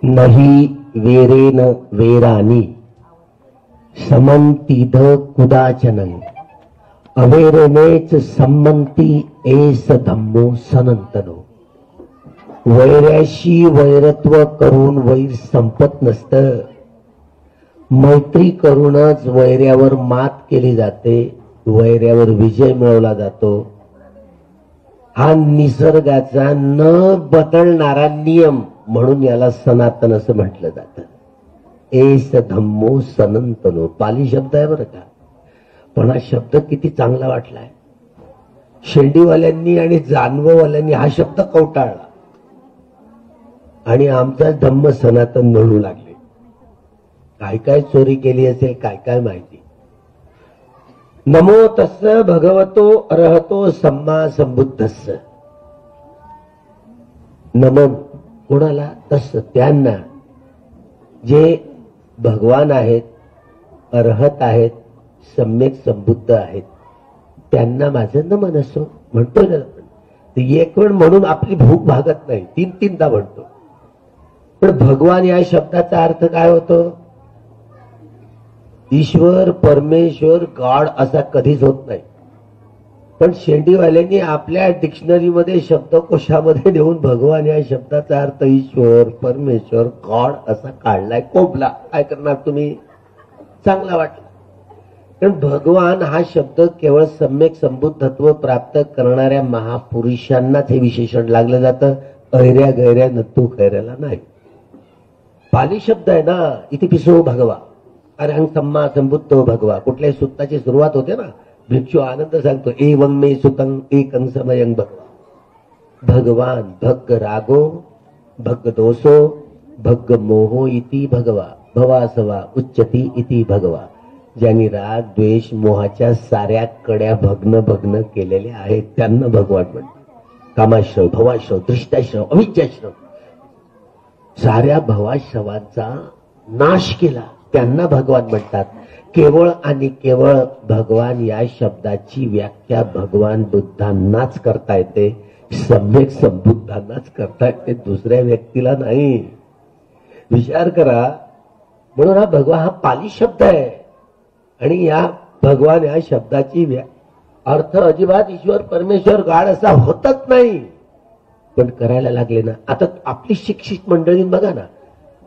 नाही वेरेन वेरानी समंतिध कुदाचनं अवेरनेच संमंती एस धम्मो सनंतनो. वैऱ्याशी वैरत्व करून वैर संपत नसतं. मैत्री करूनच वैऱ्यावर मात केली जाते, वैऱ्यावर विजय मिळवला जातो. हा निसर्गाचा न बदलणारा नियम म्हणून याला सनातन असं म्हटलं जातं. एस धम्मो सनंतनो पाली शब्द आहे बरं का, पण हा शब्द किती चांगला वाटलाय. शेंडीवाल्यांनी आणि जानववाल्यांनी हा शब्द कवटाळला आणि आमचा धम्म सनातन म्हणू लागले. काय काय चोरी केली असेल काय काय माहिती. नमो तस्स भगवतो अरहतो सम्मा संबुद्धस्स. नमन कोणाला? तस्स त्यांना जे भगवान आहेत, अरहत आहेत, सम्यक संबुद्ध आहेत, त्यांना माझं नमन असो म्हणतो ना. एक वेळ म्हणून आपली भूक भागत नाही, तीन तीनदा म्हणतो. पण भगवान या शब्दाचा अर्थ काय होतो? ईश्वर, परमेश्वर, गॉड असा कधीच होत नाही. पण शेंडीवाल्यांनी आपल्या डिक्शनरीमध्ये शब्दकोशामध्ये देऊन भगवान या शब्दाचा अर्थ ईश्वर, परमेश्वर, गॉड असा काढलाय. कोबला काय करणार तुम्ही? चांगला वाटला. कारण भगवान हा शब्द केवळ सम्यक संबुद्धत्व प्राप्त करणाऱ्या महापुरुषांनाच हे विशेषण लागलं जातं. ऐऱ्या गैऱ्या नत्तू खैऱ्याला नाही. पाली शब्द आहे ना, इथे पिसो भगवा अरहं सम्मा संबुद्धो भगवा. कुठल्याही सुत्ताची सुरुवात होते ना, भिक्षू आनंद सांगतो एवं मे सुतं एकं समयं भगवा. भगवान भग्ग रागो भग्ग दोषो भग्ग मोहो इति भगवा. भवासवा उच्चती इति भगवा. ज्यांनी राग द्वेष मोहाच्या साऱ्या कड्या भग्न भग्न केलेल्या आहेत त्यांना भगवान म्हणतात. कामाश्रव, भवाश्रव, दृष्टाश्रव, अविद्याश्रव, साऱ्या भवाश्रवांचा नाश केला त्यांना भगवान म्हणतात. केवळ आणि केवळ भगवान या शब्दाची व्याख्या भगवान बुद्धांनाच करता येते, सम्यक संबुद्धांनाच करता येते, दुसऱ्या व्यक्तीला नाही. विचार करा. म्हणून हा भगवान हा पाली शब्द आहे आणि या भगवान या शब्दाची अर्थ अजिबात ईश्वर, परमेश्वर, गाड असा होतच नाही. पण करायला लागले ना. आता आपली शिक्षित मंडळी बघा ना,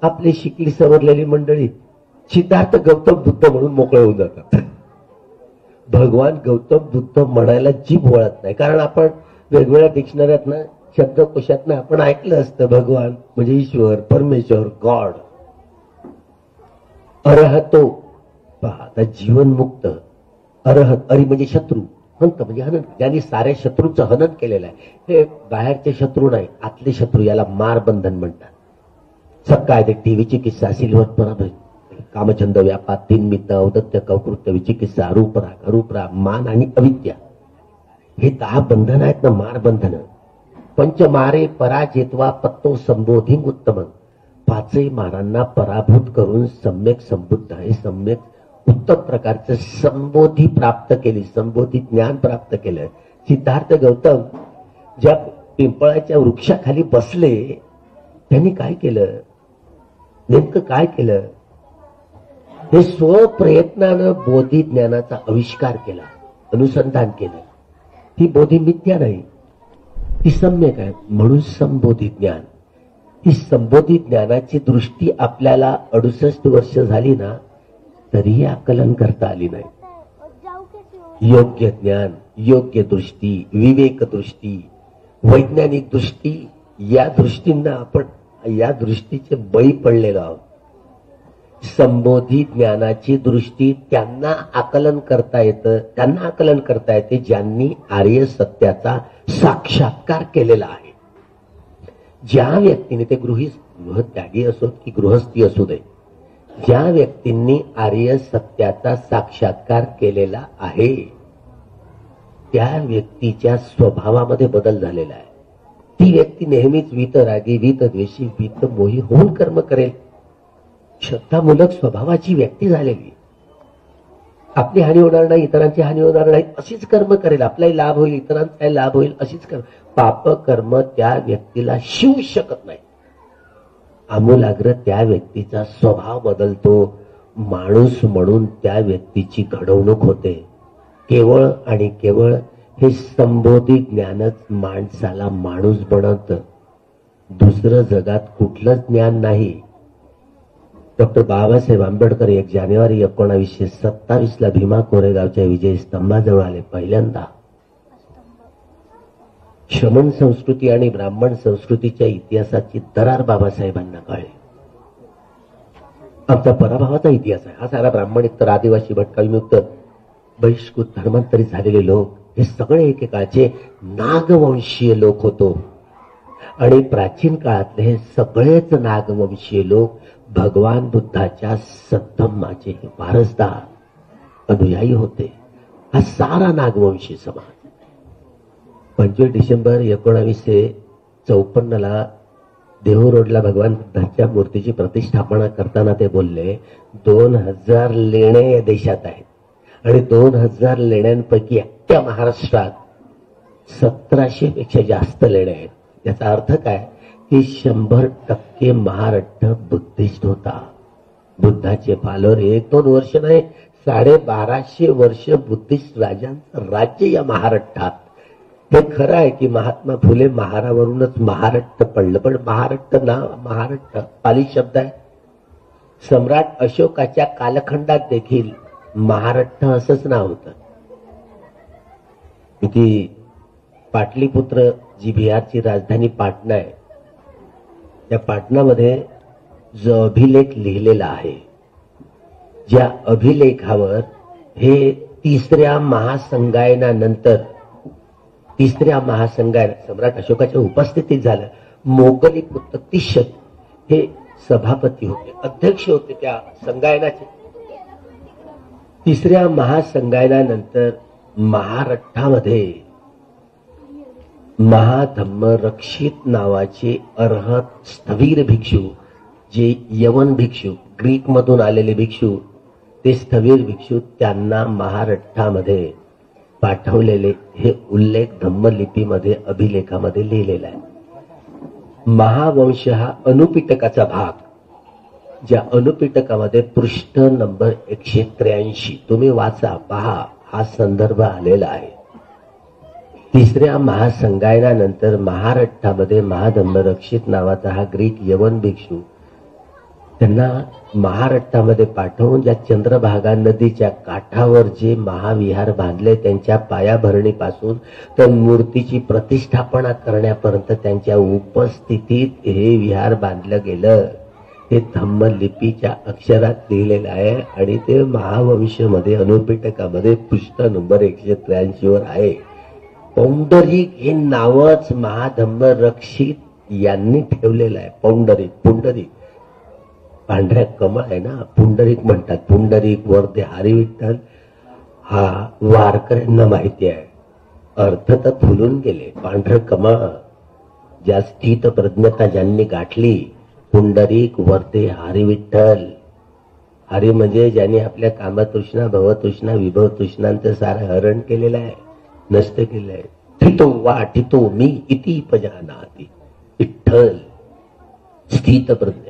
आपली शिकली सवरलेली मंडळी सिद्धार्थ गौतम बुद्ध म्हणून मोकळे होऊन जातात. भगवान गौतम बुद्ध म्हणायला जीभ वळत नाही. कारण आपण वेगवेगळ्या डिक्शनरीत ना, शब्दकोशात ना आपण ऐकलं असतं भगवान म्हणजे ईश्वर, परमेश्वर, गॉड. अरहतो पहा, आता जीवनमुक्त अरहत. अरी म्हणजे शत्रू, हंत म्हणजे हनन, ज्यांनी साऱ्या शत्रूंचं हनन केलेलं आहे. हे बाहेरचे शत्रू नाही, आतले शत्रू. याला मारबंधन म्हणतात. सकाळ ते टीव्हीची किस्सा, सिल्वर पराभय, कामचंद व्यापात, तीन मित्र, औदत्य, कौकृत्य, विचिकित्सा, रूपराग, अरूपराग, मान आणि अविद्या. हे 10 बंधन आहेत ना, मारबंधन. पंचमारे पराजेत्वा पत्तो संबोधी उत्तम. 5ही मारांना पराभूत करून सम्यक संबुद्ध आहे, सम्यक उत्तम प्रकारचं संबोधी प्राप्त केली, संबोधी ज्ञान प्राप्त केलं. सिद्धार्थ गौतम ज्या पिंपळाच्या वृक्षाखाली बसले, त्यांनी काय केलं? नेमकं काय केलं? हे स्वप्रयत्नानं बोधी ज्ञानाचा आविष्कार केला, अनुसंधान केलं. ही बोधी मिथ्या नाही, ती सम्यक आहे, म्हणून संबोधी ज्ञान. ही संबोधी ज्ञानाची दृष्टी आपल्याला 68 वर्ष झाली ना, तरीही आकलन करता आली नाही. योग्य ज्ञान, योग्य दृष्टी, विवेक दृष्टी, वैज्ञानिक दृष्टी, या दृष्टींना आपण या दृष्टीचे बळी पडलेलो आहोत. संबोधी ज्ञानाची दृष्टी त्यांना आकलन करता येतं, त्यांना आकलन करता येते ज्यांनी आर्य सत्याचा साक्षात्कार केलेला आहे. ज्या व्यक्तीने, ते गृहत्यागी असो की गृहस्थी असू दे, ज्या व्यक्तींनी आर्य सत्याचा साक्षात्कार केलेला आहे त्या व्यक्तीच्या स्वभावामध्ये बदल झालेला आहे. ती व्यक्ती नेहमीच वीतरागी, वीतद्वेषी, वीतमोही होऊन कर्म करेल. श्रद्धामूलक स्वभावाची व्यक्ती झालेली, आपली हानी होणार नाही, इतरांची हानी होणार नाही अशीच कर्म करेल. आपलाही लाभ होईल, इतरांचाही लाभ होईल अशीच कर्म. पाप कर्म त्या व्यक्तीला शिवू शकत नाही. आमूलाग्र त्या व्यक्तीचा स्वभाव बदलतो, माणूस म्हणून त्या व्यक्तीची घडवणूक होते. केवळ आणि केवळ हे संबोधी ज्ञानच माणसाला माणूस बनवतं. दुसरं जगात कुठलंच ज्ञान नाही. डॉक्टर बाबासाहेब आंबेडकर 1 जानेवारी 1927 भीमा कोरेगावच्या विजय स्तंभाजवळ आले. पहिल्यांदा श्रमण संस्कृती आणि ब्राह्मण संस्कृतीच्या इतिहासाची दरार बाबासाहेबांना कळली. आमचा पराभवाचा इतिहास आहे हा सारा. ब्राह्मण इतर आदिवासी भटका विमुक्त बहिष्कृत धर्मांतरित झालेले लोक हे सगळे एकेकाळचे नागवंशीय लोक होतो. आणि प्राचीन काळातले हे सगळेच नागवंशीय लोक भगवान बुद्धाच्या सद्धम्माचे वारसदार अनुयायी होते. हा सारा नागवंशी समाज. 25 डिसेंबर 1954 देहू रोडला भगवान बुद्धाच्या मूर्तीची प्रतिष्ठापना करताना ते बोलले, 2000 लेणे या देशात आहेत आणि 2000 लेण्यांपैकी अख्ख्या महाराष्ट्रात 1700 पेक्षा जास्त लेणे आहेत. याचा अर्थ काय की 100% महाराष्ट्र बुद्धिस्ट होता. बुद्धाचे फॉलोअर 1-2 वर्ष नाही, 1250 वर्ष बुद्धिस्ट राजांचं राज्य या महाराष्ट्रात. हे खरं आहे की महात्मा फुले महारावरूनच महाराष्ट्र पडलं, पण महाराष्ट्र ना महाराष्ट्र पाली शब्द आहे. सम्राट अशोकाच्या कालखंडात देखील महाराष्ट्र असंच नाव होतं. ती पाटलीपुत्र जी बिहारची राजधानी पाटणा आहे, त्या पाटणामध्ये जो अभिलेख लिहिलेला आहे, ज्या अभिलेखावर हे तिसऱ्या महासंगायन सम्राट अशोकाच्या उपस्थितीत झालं. मोगली पुत्र तिष्यत हे सभापती होते, अध्यक्ष होते त्या संगायनाचे. तिसऱ्या महासंगायनानंतर महाराष्ट्रामध्ये महाधम्म रक्षित नावाचे अर्हत स्थवीर भिक्षू, जे यवन भिक्षू, ग्रीक मधून आलेले भिक्षू, ते स्थवीर भिक्षू, त्यांना महाराष्ट्रामध्ये पाठवलेले हे उल्लेख धम्मलिपीमध्ये अभिलेखामध्ये लिहिलेला आहे. महावंश हा अनुपिटकाचा भाग, ज्या अनुपिटकामध्ये पृष्ठ नंबर 183 तुम्ही वाचा, पहा, हा संदर्भ आलेला आहे. तिसऱ्या महासंगायनानंतर महाराष्ट्रामध्ये महाधम्म रक्षित नावाचा हा ग्रीक यवन भिक्षू, त्यांना महाराष्ट्रामध्ये पाठवून ज्या चंद्रभागा नदीच्या काठावर जे महाविहार बांधले, त्यांच्या पायाभरणीपासून तर मूर्तीची प्रतिष्ठापना करण्यापर्यंत त्यांच्या उपस्थितीत हे विहार बांधलं गेलं. हे धम्मलिपीच्या अक्षरात लिहिलेलं आहे आणि ते महावंशमध्ये अनुपिटकामध्ये पृष्ठ नंबर 183 वर आहे. पौंडरिक हे नावच महाधम्म रक्षित यांनी ठेवलेलं आहे. पौंडरिक, पुंडरिक पांढऱ्या कमळ आहे ना, पुंडरिक म्हणतात. पुंडरिक, वर्धे, हरिविठ्ठल हा वारकऱ्यांना माहिती आहे. अर्थ तर फुलून गेले. पांढरं कमळ, ज्या स्थित प्रज्ञता ज्यांनी गाठली, पुंडरिक, वर्धे, हरिविठ्ठल. हरी म्हणजे ज्यांनी आपल्या कामतृष्णा, भवतृष्णा, विभवतृष्णांचं सारं हरण केलेलं आहे, नष्ट केलं आहे. ठितो वा ठितो मी इति उपजानाति. विठ्ठल स्थित प्रज्ञ.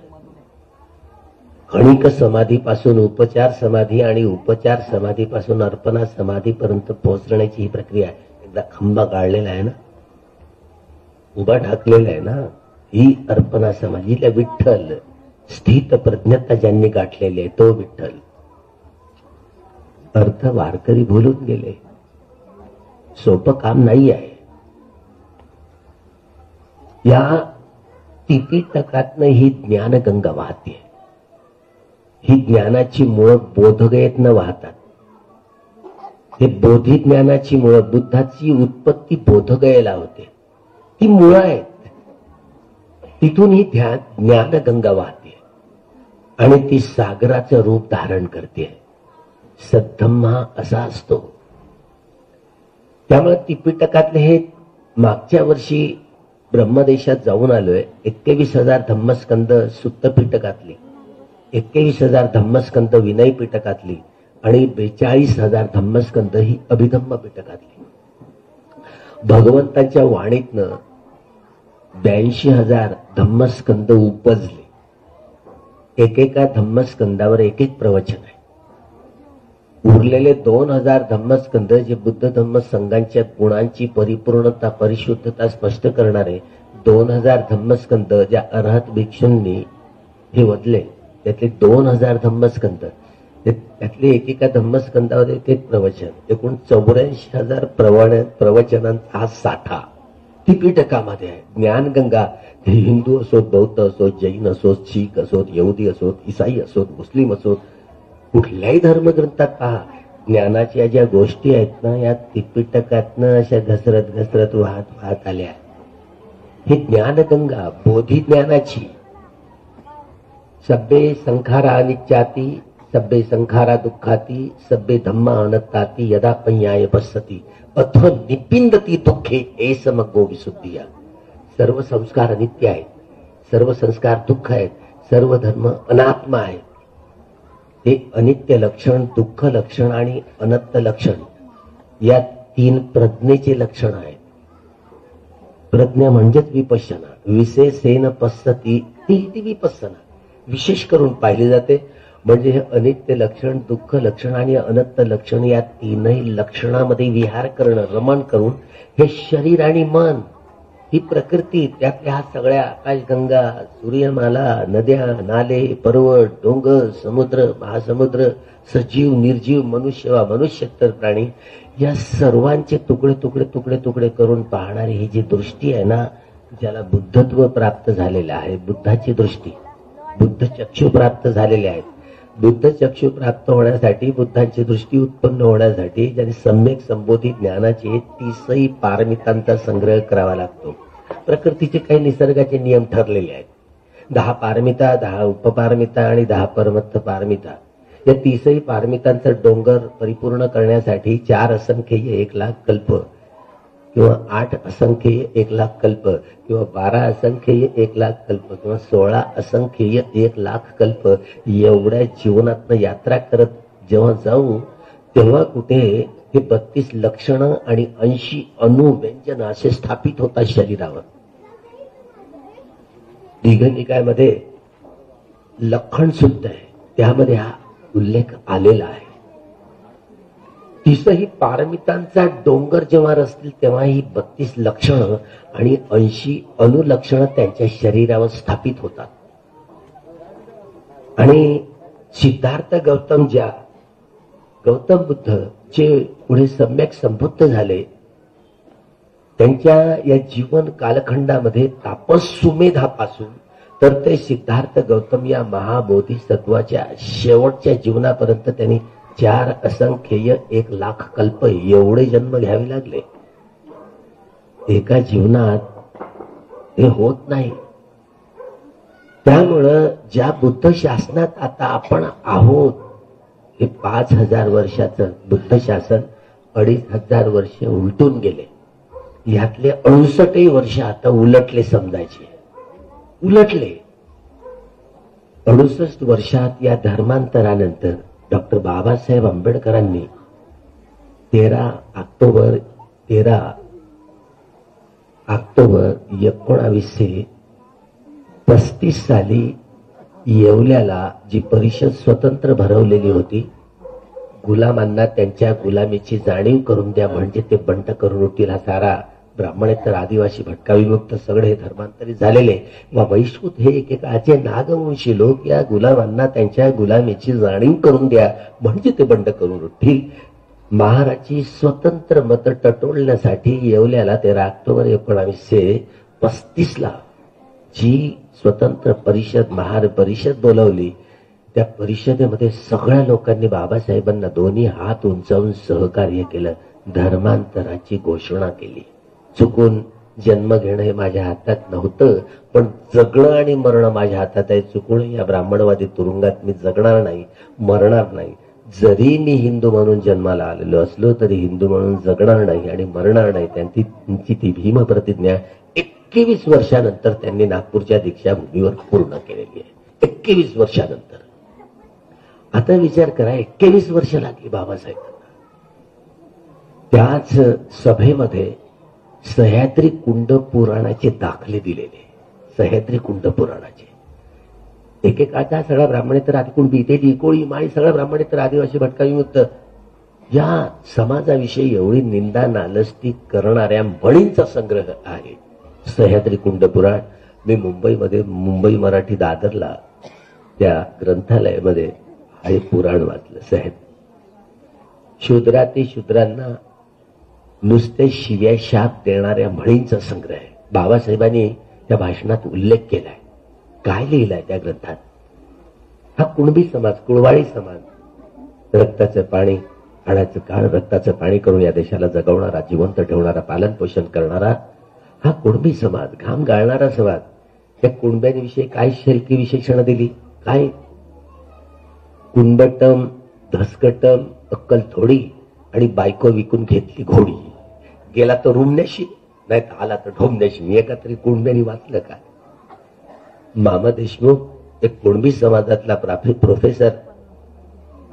खणिक समाधीपासून उपचार समाधी आणि उपचार समाधीपासून अर्पणा समाधीपर्यंत पोहोचण्याची ही प्रक्रिया आहे. एकदा खंबा गाळलेला आहे ना, उभा ढाकलेला आहे ना, ही अर्पणा समाधीला विठ्ठल स्थित प्रज्ञता ज्यांनी गाठलेली आहे तो विठ्ठल. अर्थ वारकरी भुलून गेले. सोपं काम नाही आहे. या त्रिपिटकातनं ही ज्ञानगंगा वाहते. ही ज्ञानाची मुळं बोधगयेतनं वाहतात. हे बोधी ज्ञानाची मुळं, बुद्धाची उत्पत्ती बोधगयेला होते. ती मुळं आहेत. तिथून ही ज्ञानगंगा वाहते आणि ती सागराचं रूप धारण करते. सद्धम्मा असा असतो. त्यामुळे त्रिपिटकातले हे मागच्या वर्षी ब्रह्मदेशात जाऊन आलोय. 21,000 धम्मस्कंद सुत्त पिटकातली, 21,000 धम्मस्कंद विनय पिटकातली आणि 42,000 धम्मस्कंद ही अभिधम्म पिटकातली. भगवंताच्या वाणीतनं 82,000 धम्मस्कंद उपजले. एकेका धम्मस्कंदावर एक एक प्रवचन आहे. उरलेले 2000 धम्मस्कंद जे बुद्ध धम्म संघांच्या गुणांची परिपूर्णता परिशुद्धता स्पष्ट करणारे 2000 धम्मस्कंद ज्या अरहत भिक्षूंनी हे वदले, त्यातले 2000 धम्मस्कंद, त्यातले एकेका धम्मस्कंदावर एक एक प्रवचन, एकूण 84,000 प्रवचनांचा हा साठा त्रिपिटकामध्ये आहे. ज्ञानगंगा हे हिंदू असोत, बौद्ध असोत, जैन असोत, शीख असोत, यहुदी असोत, ईसाई असोत, मुस्लिम असोत, कुठल्याही धर्मग्रंथात पहा, ज्ञानाच्या ज्या गोष्टी आहेत ना या त्रिपिटकातनं अशा घसरत घसरत वाहत आल्या. ही ज्ञानगंगा बोधी ज्ञानाची. सब्बे संखारा अनित्याती, सब्बे संखारा दुःखाती, सब्बे धम्मा अनत्ताती, यदा पय्याय पश्यति अथवा निपिंदती दुःखे एसम गो विशुद्धिया. सर्व संस्कार अनित्य आहेत, सर्व संस्कार दुःख आहेत, सर्व धर्म अनात्मा आहेत. हे अनित्य लक्षण, दुःख लक्षण आणि अनत्त लक्षण या 3 प्रज्ञेचे लक्षण आहेत. प्रज्ञा म्हणजेच विपश्यना. विशेषेन पश्यति ती विपश्यना विशेष करून पाहिली जाते. म्हणजे हे अनित्य लक्षण, दुःख लक्षण आणि अनंत लक्षण या 3ही लक्षणामध्ये विहार करणं, रमण करून हे शरीर आणि मन, ही प्रकृती, त्यातल्या सगळ्या आकाशगंगा, सूर्यमाला, नद्या, नाले, पर्वत, डोंगर, समुद्र, महासमुद्र, सजीव, निर्जीव, मनुष्य वा मनुष्यतर प्राणी या सर्वांचे तुकडे तुकडे तुकडे तुकडे करून पाहणारी ही जी दृष्टी आहे ना, ज्याला बुद्धत्व प्राप्त झालेलं आहे, बुद्धाची दृष्टी, बुद्ध चक्षु प्राप्त झालेले आहेत. बुद्ध चक्षु प्राप्त होण्यासाठी, बुद्धांची दृष्टी उत्पन्न होण्यासाठी ज्यांनी सम्यक संबोधित ज्ञानाचे 30ही पारमितांचा संग्रह करावा लागतो. प्रकृतीचे काही निसर्गाचे नियम ठरलेले आहेत. 10 पारमिता, 10 उपपारमिता आणि 10 परमत्थ पारमिता. या 30ही पारमितांचा डोंगर परिपूर्ण करण्यासाठी 4 असंख्येय 1,00,000 कल्प किंवा 8 असंख्येय 1,00,000 कल्प किंवा 12 असंख्येय 1,00,000 कल्प किंवा 16 असंख्येय 1,00,000 कल्प एवढ्या जीवनातनं यात्रा करत जेव्हा जाऊ तेव्हा कुठे हे 32 लक्षणं आणि 80 अनुव्यंजन असे स्थापित होतात शरीरावर. दीघनिकायमध्ये लक्षण सुद्धा आहे, त्यामध्ये हा उल्लेख आलेला आहे. 30ही पारमितांचा डोंगर जेव्हा रचतील तेव्हा ही 32 लक्षणं आणि 80 अनुलक्षणं त्यांच्या शरीरावर स्थापित होतात. आणि सिद्धार्थ गौतम गौतम बुद्ध जे पुढे सम्यक संबुद्ध झाले, त्यांच्या या जीवन कालखंडामध्ये तापस सुमेधापासून तर ते सिद्धार्थ गौतम या महाबोधिसत्वाच्या शेवटच्या जीवनापर्यंत त्यांनी 4 असंख्येय 1,00,000 कल्प एवढे जन्म घ्यावे लागले. एका जीवनात हे होत नाही. त्यामुळं ज्या बुद्ध शासनात आता आपण आहोत, हे 5,000 वर्षाचं बुद्ध शासन 2,500 वर्ष उलटून गेले. यातले 68 वर्ष आता उलटले समजायचे. उलटले 68 वर्षात या धर्मांतरानंतर डॉक्टर बाबासाहेब आंबेडकरांनी 13 ऑक्टोबर 1935 साली येवल्याला जी परिषद स्वतंत्र भरवलेली होती, गुलामांना त्यांच्या गुलामीची जाणीव करून द्या म्हणजे ते बंड करून उठतील. हा सारा ब्राह्मणेतर आदिवासी भटका विमुक्त सगळे धर्मांतरित झालेले वा वैश्विक हे एकेकाचे नागवंशी लोक या गुलामांना त्यांच्या गुलामीची जाणीव करून द्या म्हणजे ते बंड करून उठतील. महाराची स्वतंत्र मत टटोलण्यासाठी येवल्याला 13 ऑक्टोबर 1935 जी स्वतंत्र परिषद महार परिषद बोलावली, त्या परिषदेमध्ये सगळ्या लोकांनी बाबासाहेबांना दोन्ही हात उंचावून सहकार्य केलं. धर्मांतराची घोषणा केली. चुकून जन्म घेणं हे माझ्या हातात नव्हतं, पण जगणं आणि मरणं माझ्या हातात आहे. चुकून या ब्राह्मणवादी तुरुंगात मी जगणार नाही, मरणार नाही. जरी मी हिंदू म्हणून जन्माला आलेलो असलो तरी हिंदू म्हणून जगणार नाही आणि मरणार नाही. त्यांची ती भीम प्रतिज्ञा 21 वर्षानंतर त्यांनी नागपूरच्या दीक्षाभूमीवर पूर्ण केलेली आहे. 21 वर्षानंतर. आता विचार करा, 21 वर्ष लागली बाबासाहेबांना. त्याच सभेमध्ये सह्याद्री कुंड पुराणाचे दाखले दिलेले. सह्याद्री कुंड पुराणाचे एकेकाळचा सगळा ब्राह्मणेतर आदी कुणबी तेली कोळी माळी सगळा ब्राह्मणेतर आदिवासी भटका विमुक्त या समाजाविषयी एवढी निंदा नालस्ती करणाऱ्या म्हणींचा संग्रह आहे सह्याद्री कुंड पुराण. मी मुंबई मराठी दादरला त्या ग्रंथालयामध्ये हे पुराण वाचलं. सह्याद्री शूद्राती शूद्रांना नुसते शिव्या शाप देणाऱ्या म्हणींचा संग्रह आहे. बाबासाहेबांनी त्या भाषणात उल्लेख केलाय. काय लिहिलाय त्या ग्रंथात? हा कुणबी समाज, कुळवाडी समाज, रक्ताचं पाणी हाडाचं काळ रक्ताचं पाणी करून या देशाला जगवणारा, जिवंत ठेवणारा, पालन पोषण करणारा हा कुणबी समाज, घाम गाळणारा समाज. त्या कुणब्यांविषयी काय शेलकी विशेषणं दिली? काय? कुणबटम, धसकटम, अक्कल थोडी आणि बायको विकून घेतली घोडी. गेला तो रुमण्याशी, नाही तर आला तर ढोमण्याशी. मी एका तरी कुणब्यानी वाचलं का? मामा देशमुख एक कुणबी समाजातला प्रोफेसर.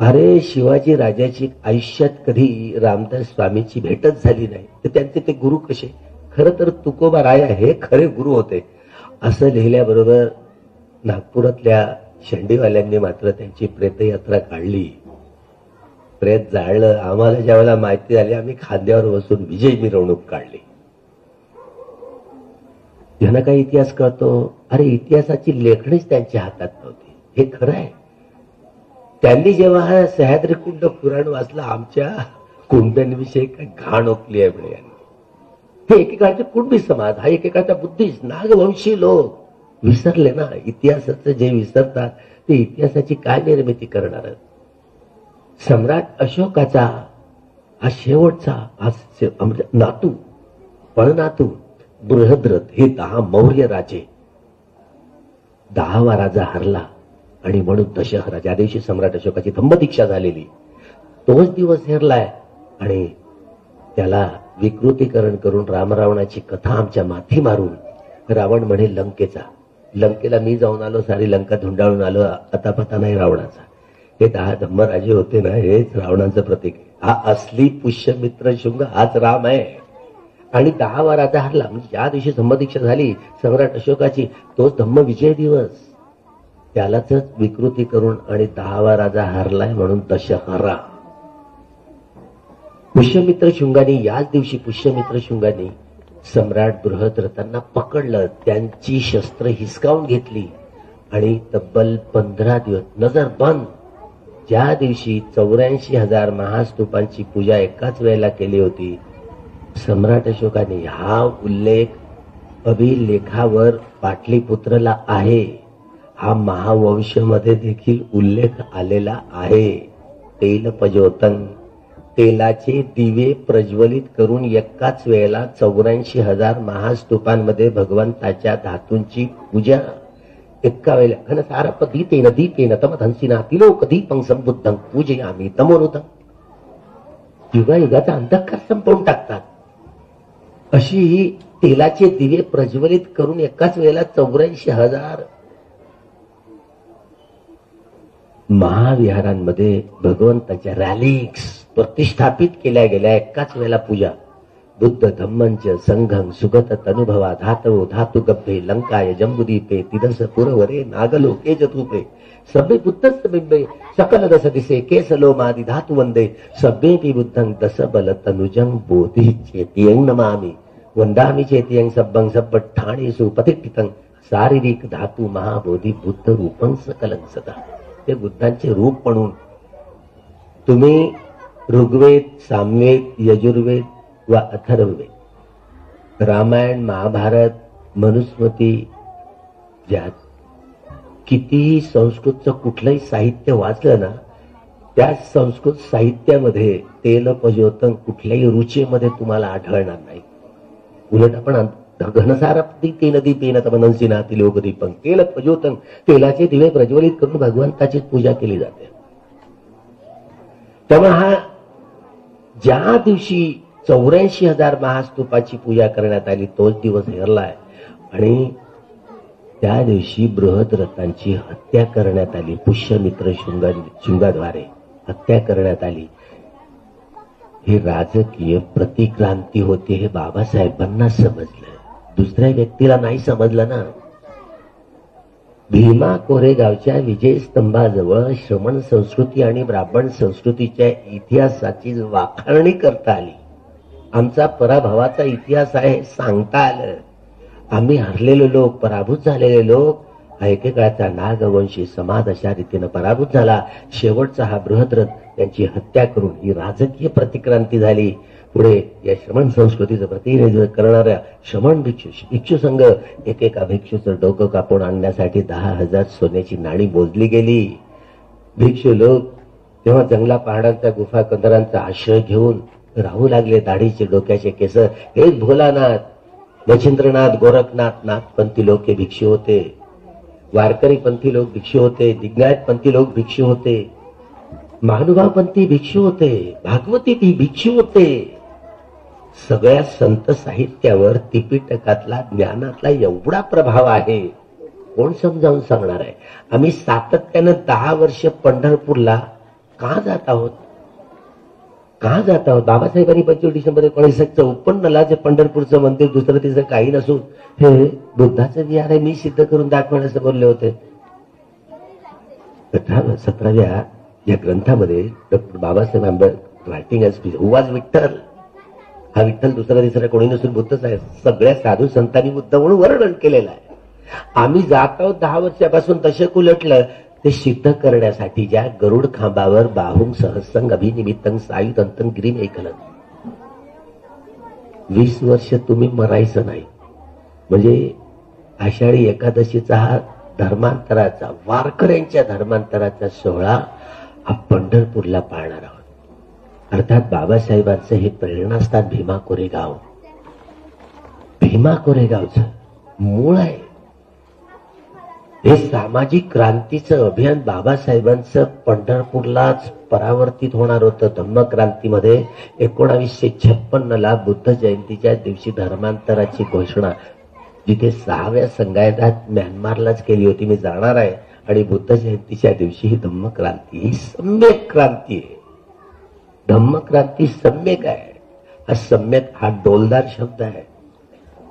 अरे शिवाजी राजाची आयुष्यात कधी रामदास स्वामींची भेटच झाली नाही, तर त्यांचे ते गुरु कसे? खरं तर तुकोबा राया हे खरे गुरु होते असं लिहिल्याबरोबर नागपुरातल्या शेंडीवाल्यांनी मात्र त्यांची प्रेतयात्रा काढली. प्रेत जाळलं. आम्हाला ज्या वेळेला माहिती झाली आम्ही खांद्यावर बसून विजय मिरवणूक काढली. यांना काही इतिहास कळतो? अरे इतिहासाची लेखणीच त्यांच्या हातात नव्हती. हे खरं आहे. त्यांनी जेव्हा हा सह्याद्री कुंड पुराण वाचलं आमच्या कुंड्यांविषयी काय घाण ओकली आहे म्हणे. हे एकेकाळचे कुणबी समाज, हा एकेकाळचा बुद्धिस्ट नागवंशी लोक विसरले ना. इतिहासाचं जे विसरतात ते इतिहासाची काय निर्मिती करणार? सम्राट अशोकाचा हा शेवटचा नातू पळनातू बृहद्रथ हे 10 मौर्य राजे, 10वा राजा हरला आणि म्हणून दशहरा ज्या दिवशी सम्राट अशोकाची धम्मदीक्षा झालेली तोच दिवस हेरलाय. आणि त्याला विकृतीकरण करून रामरावणाची कथा आमच्या माथी मारून रावण म्हणे लंकेला मी जाऊन आलो, सारी लंका धुंडाळून आलो, आता पता नाही रावणाचा. हे 10 धम्मराजे होते ना, हेच रावणाचं प्रतीक. हा असली पुष्यमित्र शुंग हाच राम आहे. आणि 10वा राजा हरला म्हणजे ज्या दिवशी धम्मदीक्षा झाली सम्राट अशोकाची तोच धम्म विजय दिवस. त्यालाच विकृती करून आणि 10वा राजा हरलाय म्हणून दशहरा. पुष्यमित्र शुंगाने याच दिवशी पुष्यमित्र शुंगाने सम्राट बृहद्रथांना पकडलं, त्यांची शस्त्र हिसकावून घेतली आणि तब्बल 15 दिवस नजर बंद. ज्या दिवशी 84,000 महास्तूपांची पूजा एकाच वेळेला केली होती, सम्राट अशोकाने हा उल्लेख अभिलेखावर पाटलीपुत्रला आहे. हा महावंशमध्ये देखील उल्लेख आलेला आहे. तेल पजोतन, तेलाचे दिवे प्रज्वलित करून एकाच वेळेला 84,000 महास्तूपांमध्ये भगवंताच्या धातूंची पूजा एका वेळेला. घनसारप दीपेन दीपेन तमधंसिना तिलोक दीपं संबुद्धं पूजयामी तमोनुतं. युगायुगाचा अंधकार संपवून टाकतात अशी ही तेलाचे दिवे प्रज्वलित करून एकाच वेळेला 84,000 महाविहारांमध्ये भगवंताच्या रॅलिक्स प्रतिष्ठापित केल्या गेल्या. एकाच वेळेला पूजा. बुद्ध धम्मंच संघं सुगत तनुभवा धातवो धातु गभ्भे लंकाय जम्बुदीपे तिदस पुरवरे नागलोके जतूपे सभ्ये बुद्धस्त बिंबे सकल दस दिसे केसलो मादि धातु वंदे सभ्येपि बुद्धं दस बल तनुजं बोधि चेतियं नमामि वंदामि चेतियं सब्बं सब्बठाणेषु प्रतिष्ठितं शारीरिक धातु महाबोधी बुद्ध रूपं सकलं सदा. ते बुद्धांचे रूप म्हणून तुम्ही ऋग्वेद, सामवेद, यजुर्वेद व अथर्ववेद, रामायण, महाभारत, मनुस्मृती, ज्यात कितीही संस्कृतचं कुठलंही साहित्य वाचलं ना, त्या संस्कृत साहित्यामध्ये तेल पजोतन कुठल्याही रुचीमध्ये तुम्हाला आढळणार नाही. उलट आपण घनसारपती तेल दीपेन तमनंसिना तिलोक दीपं तेल पजोतन, तेलाचे दिवे प्रज्वलित करून भगवंताची पूजा केली जाते. त्यामुळे हा ज्या दिवशी 84,000 महास्तूपाची पूजा करण्यात आली तोच दिवस हेरलाय. आणि त्या दिवशी बृहद्रथांची हत्या करण्यात आली. पुष्यमित्र शुंगाद्वारे हत्या करण्यात आली. हे राजकीय प्रतिक्रांती होती हे बाबासाहेबांना समजलं, दुसऱ्या व्यक्तीला नाही समजलं ना. भीमा कोरेगावच्या विजयस्तंभाजवळ श्रमण संस्कृती आणि ब्राह्मण संस्कृतीच्या इतिहासाची वाखाणणी करता आली. आमचा पराभवाचा इतिहास आहे हे सांगता आलं. आम्ही हरलेले लोक, पराभूत झालेले लोक, एकेकाळचा नागवंशी समाज अशा रीतीनं पराभूत झाला. शेवटचा हा बृहद्रथ त्यांची हत्या करून ही राजकीय प्रतिक्रांती झाली. पुढे या श्रमण संस्कृतीचं प्रतिनिधित्व करणाऱ्या श्रमण भिक्षू संघ एकेका भिक्षूचं डोकं कापून आणण्यासाठी 10,000 सोन्याची नाणी मोजली गेली. भिक्षू लोक तेव्हा जंगला पहाडांचा गुफा कंदरांचा आश्रय घेऊन राहू लागले. दाढीचे डोक्याचे केस. हेच भोलानाथ, मच्छिंद्रनाथ, गोरखनाथ, नाथपंथी लोक हे भिक्षू होते. वारकरी पंथी लोक भिक्षू होते. लिंगायत पंथी लोक भिक्षू होते. महानुभाव पंथी भिक्षू होते. भागवती भिक्षू होते. सगळ्या संत साहित्यावर त्रिपिटकातला ज्ञानातला एवढा प्रभाव आहे, कोण समजावून सांगणार आहे? आम्ही सातत्यानं 10 वर्ष पंढरपूरला का जात आहोत? बाबासाहेबांनी 25 डिसेंबर 1961 उत्पन्नला जे पंढरपूरचं मंदिर दुसरं तिसरं काही नसून हे बुद्धाचं विहार आहे मी सिद्ध करून दाखवण्याचं बोलले होते. 17व्या या ग्रंथामध्ये doctor Babasaheb Ambedkar writing as who was Vitthal, हा विठ्ठल दुसरा तिसरा कोणी नसून बुद्धच आहे, सगळ्या साधू संतांनी बुद्ध म्हणून वर्णन केलेलं आहे. आम्ही जात आहोत 10 वर्षापासून दशक उलटलं ते सिद्ध करण्यासाठी. ज्या गरुड खांबावर बाहुंग सहसंग अभिनिमित्तंग सायुधंतन गिरीम ऐकलं. 20 वर्ष तुम्ही मरायचं नाही म्हणजे आषाढी एकादशीचा हा धर्मांतराचा, वारकऱ्यांच्या धर्मांतराचा सोहळा हा पंढरपूरला पाळणार आहोत. अर्थात बाबासाहेबांचं हे प्रेरणास्थान भीमा कोरेगाव, भीमा कोरेगावचं मूळ आहे. हे सामाजिक क्रांतीचं अभियान बाबासाहेबांचं पंढरपूरलाच परावर्तित होणार होतं. धम्मक्रांतीमध्ये 1956ला बुद्ध जयंतीच्या दिवशी धर्मांतराची घोषणा जिथे 6व्या संघायतात म्यानमारलाच केली होती. मी जाणार आहे आणि बुद्ध जयंतीच्या दिवशी ही धम्मक्रांती ही सम्यक क्रांती आहे. धम्मक्रांती सम्यक आहे. हा सम्यक हा डोलदार शब्द आहे.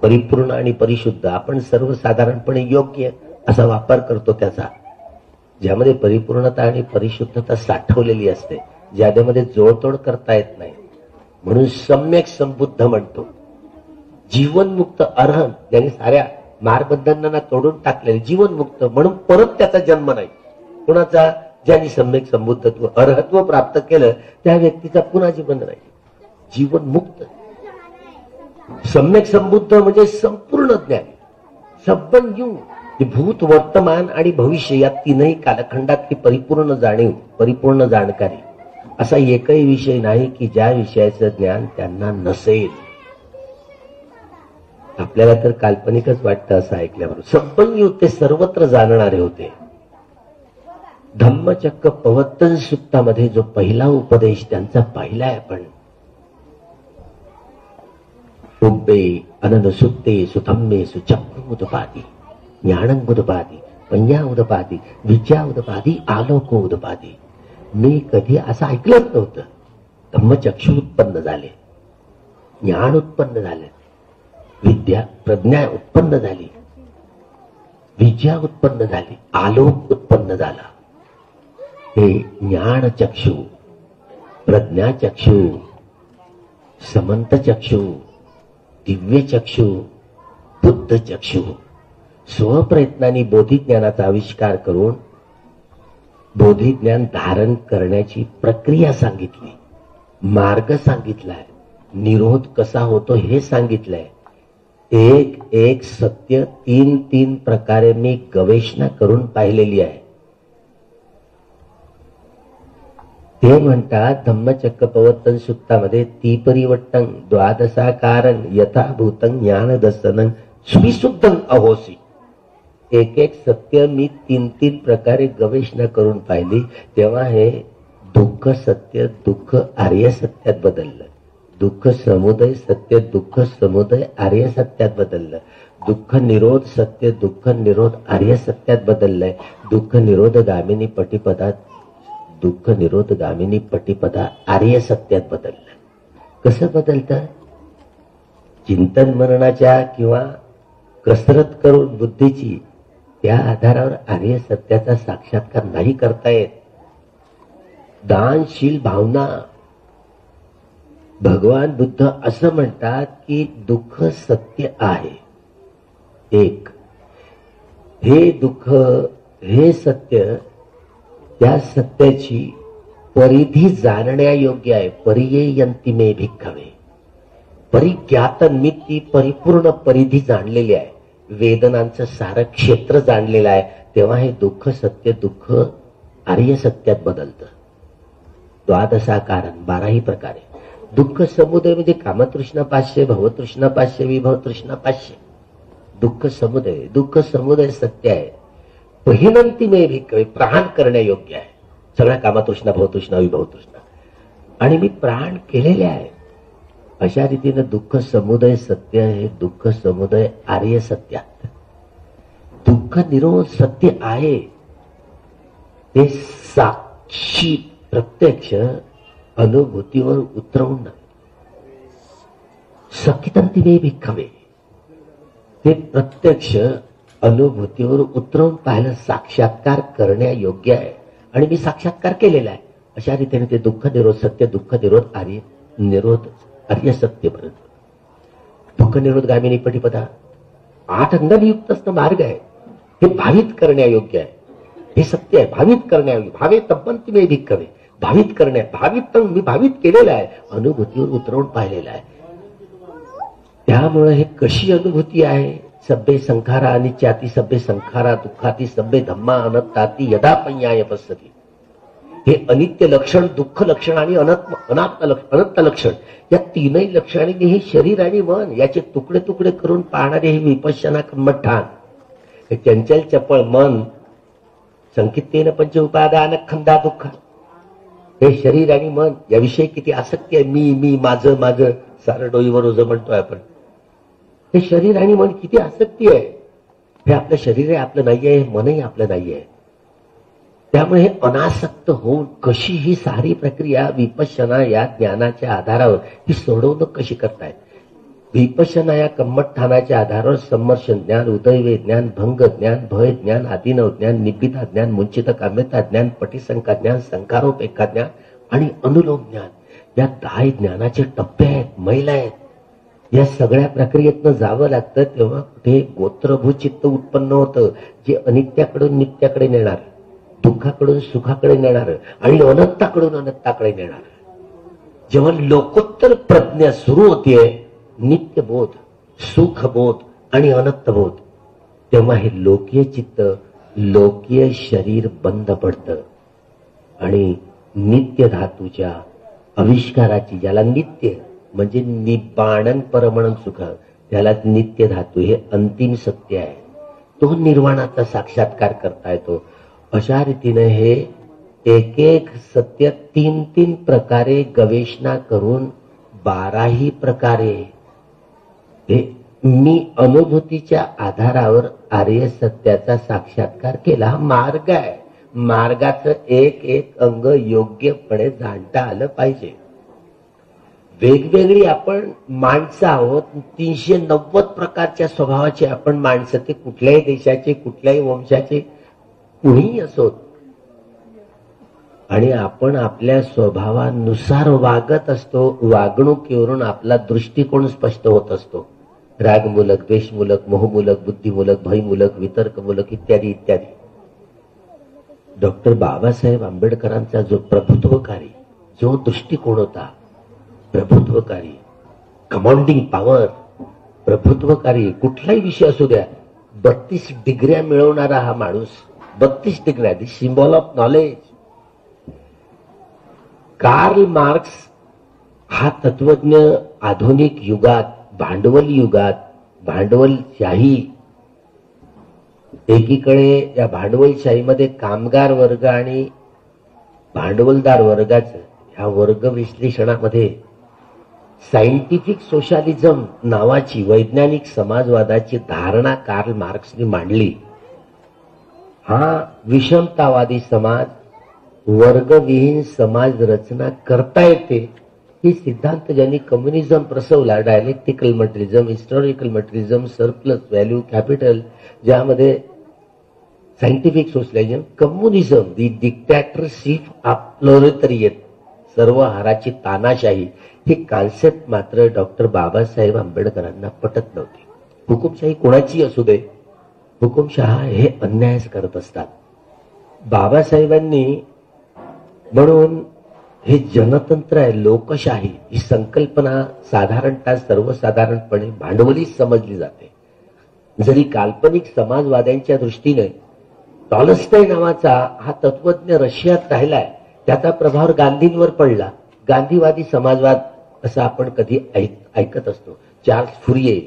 परिपूर्ण आणि परिशुद्ध आपण सर्वसाधारणपणे योग्य असा वापर करतो त्याचा, ज्यामध्ये परिपूर्णता आणि परिशुद्धता साठवलेली असते, ज्यामध्ये जोडतोड करता येत नाही, म्हणून सम्यक संबुद्ध म्हणतो. जीवनमुक्त अरहंत, ज्यांनी साऱ्या मारबंधनांना तोडून टाकलेले जीवनमुक्त, म्हणून परत त्याचा जन्म नाही कुणाचा. ज्यांनी सम्यक संबुद्धत्व अर्हत्व प्राप्त केलं त्या व्यक्तीचा पुन्हा जीवन नाही. जीवनमुक्त सम्यक संबुद्ध म्हणजे संपूर्ण ज्ञान, सबन यू, भूत, वर्तमान आणि भविष्य या तीनही कालखंडातली परिपूर्ण जाणीव, परिपूर्ण जाणकारी. असा एकही विषय नाही की ज्या विषयाचं ज्ञान त्यांना नसेल. आपल्याला तर काल्पनिकच वाटतं असं ऐकल्यावर. सबन यू ते सर्वत्र जाणणारे होते. धम्मचक्र प्रवर्तन सूक्तामध्ये जो पहिला उपदेश त्यांचा पाहिलाय आपण, उब्बे अननसुत्ते सुधम्मे सुचक्रुमुदपादी ज्ञानंगुदपादी पंजाउदपादी विद्याउदपादी आलोकोदपादी. मी कधी असं ऐकलंच नव्हतं. धम्मचक्षु उत्पन्न झाले, ज्ञान उत्पन्न झाले, विद्या प्रज्ञा उत्पन्न झाली, विद्या उत्पन्न झाली, आलोक उत्पन्न झाला. हे ज्ञान चक्षु, प्रज्ञा चक्षु, समंत चक्षु, दिव्य चक्षु, बुद्ध चक्षु स्वप्रयत्नाने बोधिज्ञानाचा आविष्कार करून बोधिज्ञान धारण करण्याची प्रक्रिया सांगितली, मार्ग सांगितलाय, निरोध कसा होतो हे सांगितलंय. एक एक सत्य 3 प्रकारे मी गवेषणा करून पाहिलेली आहे. ते म्हणतात धम्मचक्र प्रवर्तन सूक्तामध्ये तीपरिवट्टं द्वादशाकारं यथाभूतं ज्ञानदर्शनं सुविशुद्धं अहोसी. एक एक सत्य मी 3 प्रकारे गवेषणा करून पाहिली. तेव्हा हे दुःख सत्य दुःख आर्य सत्यात बदललं. दुःख समुदय सत्य दुःख समुदय आर्य सत्यात बदललं. दुःख निरोध सत्य दुःख निरोध आर्य सत्यात बदललंय. दुःख निरोध गामिनी पटिपदात दुःख निरोध गामिनी पटिपदा आर्य सत्यात बदललं. कसं बदलतं? चिंतन मननाच्या किंवा कसरत करून बुद्धीची त्या आधारावर आर्य सत्याचा साक्षात्कार नाही करता येत. दानशील भावना. भगवान बुद्ध असं म्हणतात की दुःख सत्य आहे. एक, हे दुःख, हे सत्य, त्या सत्याची परिधी जाणण्यायोग्य आहे. परियेयंती मे भिक्खवे. परिज्ञात मी ती परिपूर्ण परिधी जाणलेली आहे. वेदनांचं सारं क्षेत्र जाणलेलं आहे. तेव्हा हे दुःख सत्य दुःख आर्य सत्यात बदलतं. द्वादशा कारण, 12ही प्रकारे. दुःख समुदय म्हणजे कामतृष्णा 500, भवतृष्णा 500, विभवतृष्णा 500. दुःख समुदय. दुःख समुदय सत्य आहे. पहिनंती मे भिक्खवे, प्राण करण्यायोग्य आहे. सगळ्या कामतृष्णा, भवतृष्णा, विभवतृष्णा, आणि मी प्राण केलेले आहे. अशा रीतीने दुःख समुदय सत्य, हे दुःख समुदय आर्य सत्यात. दुःख निरोध सत्य आहे. ते साक्षी प्रत्यक्ष अनुभूतीवर उतरवून सकितंती मे भिक्खवे, ते प्रत्यक्ष अनुभूतीवर उतरवून पाहिलं, साक्षात्कार करण्यायोग्य आहे. आणि मी साक्षात्कार केलेला आहे. अशा रीतीने ते दुःख निरोध सत्य, दुःख निरोध आर्य निरोध आर्य सत्य पर्यंत. दुःख निरोध गामिनी पटिपदा 8 अंगांनी युक्त असणं मार्ग आहे. हे भावित करण्यायोग्य आहे. हे सत्य आहे. भावित करण्यायोग्य. भावे तब्बंती मे भिक्खवे, भावित करण्या, भावित मी भावित केलेलं आहे. अनुभूतीवर उतरवून पाहिलेलं आहे. त्यामुळे हे कशी अनुभूती आहे. सब्बे संखारा अनित्याती सब्बे संखारा दुःखाती सब्बे धम्मा अनत्ताती यदा पय्याय पश्यति. हे अनित्य लक्षण, दुःख लक्षण आणि अनंत लक्षण, या तीनही लक्षणांनी हे शरीर आणि मन याचे तुकडे तुकडे करून पाहणारे हे विपश्यना कम्मठान. हे चंचल चपळ मन संकितेन पंच उपादान खंदा दुःख. हे शरीर आणि मन याविषयी किती आसक्ती आहे. मी मी माझं माझं सारं डोईवर ओझं म्हणतोय आपण. हे शरीर आणि मन किती आसक्ती आहे. हे आपलं शरीर आहे, आपलं नाही आहे. मनही आपलं नाही आहे. त्यामुळे हे अनासक्त होऊन कशी ही सारी प्रक्रिया विपश्यना या ज्ञानाच्या आधारावर ही सोडवणूक कशी करतायत. विपश्यना या कम्मठानाच्या आधारावर सम्मर्शन ज्ञान, उदयवे ज्ञान, भंग ज्ञान, भय ज्ञान, आदिनव ज्ञान, निब्बिता ज्ञान, मुंचित काम्यता ज्ञान, पटिसंका ज्ञान, संकारोपेक्षा ज्ञान आणि अनुलोम ज्ञान, या 10 ज्ञानाचे टप्पे आहेत, मैल आहेत. या सगळ्या प्रक्रियेतनं जावं लागतं. तेव्हा कुठे गोत्रभू चित्त उत्पन्न होतं, जे अनित्याकडून नित्याकडे नेणार, दुःखाकडून सुखाकडे नेणार आणि अनंताकडून अनंताकडे नेणार. जेव्हा लोकोत्तर प्रज्ञा सुरू होतीये, नित्यबोध, सुखबोध आणि अनंतबोध, तेव्हा हे लोकीय चित्त, लोकीय शरीर बंद पडतं आणि नित्य धातूच्या आविष्काराची, ज्याला नित्य म्हणजे निब्बाणन परमणन सुख, त्याला नित्य धातू हे अंतिम सत्य आहे. तो निर्वाणाचा साक्षात्कार करता येतो. अशा रीतीने हे एक एक सत्य 3 प्रकारे गवेषणा करून 12ही प्रकारे हे मी अनुभूतीच्या आधारावर आर्य सत्याचा साक्षात्कार केला. हा मार्ग आहे. मार्गाचं एक एक अंग योग्यपणे जाणता आलं पाहिजे. वेगवेगळी आपण माणसं आहोत. 390 प्रकारच्या स्वभावाचे आपण माणसं, ते कुठल्याही देशाचे, कुठल्याही वंशाचे, कुणीही असोत. आणि आपण आपल्या स्वभावानुसार वागत असतो. वागणुकीवरून आपला दृष्टिकोन स्पष्ट होत असतो. रागमूलक, द्वेषमूलक, मोहमूलक, बुद्धिमूलक, भयमूलक, वितर्कमूलक इत्यादी इत्यादी. डॉक्टर बाबासाहेब आंबेडकरांचा जो प्रभुत्वकारी जो दृष्टिकोन होता, प्रभुत्वकारी, कमांडिंग पॉवर, प्रभुत्वकारी, कुठलाही विषय असू द्या, 32 डिग्र्या मिळवणारा हा माणूस. 32 डिग्र्या, the symbol of knowledge. Karl Marx हा तत्वज्ञ आधुनिक युगात, भांडवल युगात, भांडवलशाही, एकीकडे या भांडवलशाहीमध्ये कामगार वर्ग आणि भांडवलदार वर्गाचं ह्या वर्ग विश्लेषणामध्ये सायंटिफिक सोशलिझम नावाची वैज्ञानिक समाजवादाची धारणा कार्ल मार्क्सने मांडली. हा विषमतावादी समाज, वर्गविहीन समाज रचना करता येते, ही सिद्धांत ज्यांनी कम्युनिझम प्रसवला, dialectical materialism, historical materialism, surplus value capital, ज्यामध्ये scientific socialism, communism, the dictatorship authoritarian, सर्व हाराची तानाशाही, ही कॉन्सेप्ट मात्र डॉक्टर बाबासाहेब आंबेडकरांना पटत नव्हती. हुकुमशाही कोणाची असू दे, हुकुमशहा हे अन्यायच करत असतात. बाबासाहेबांनी म्हणून हे जनतंत्र आहे, लोकशाही ही संकल्पना साधारणतः सर्वसाधारणपणे भांडवली समजली जाते. जरी काल्पनिक समाजवाद्यांच्या दृष्टीने टॉलस्टॉय नावाचा हा तत्वज्ञ रशियात राहिलाय, त्याचा प्रभाव गांधींवर पडला. गांधीवादी समाजवाद असं आपण कधी ऐकत असतो. चार्ल्स फुरिये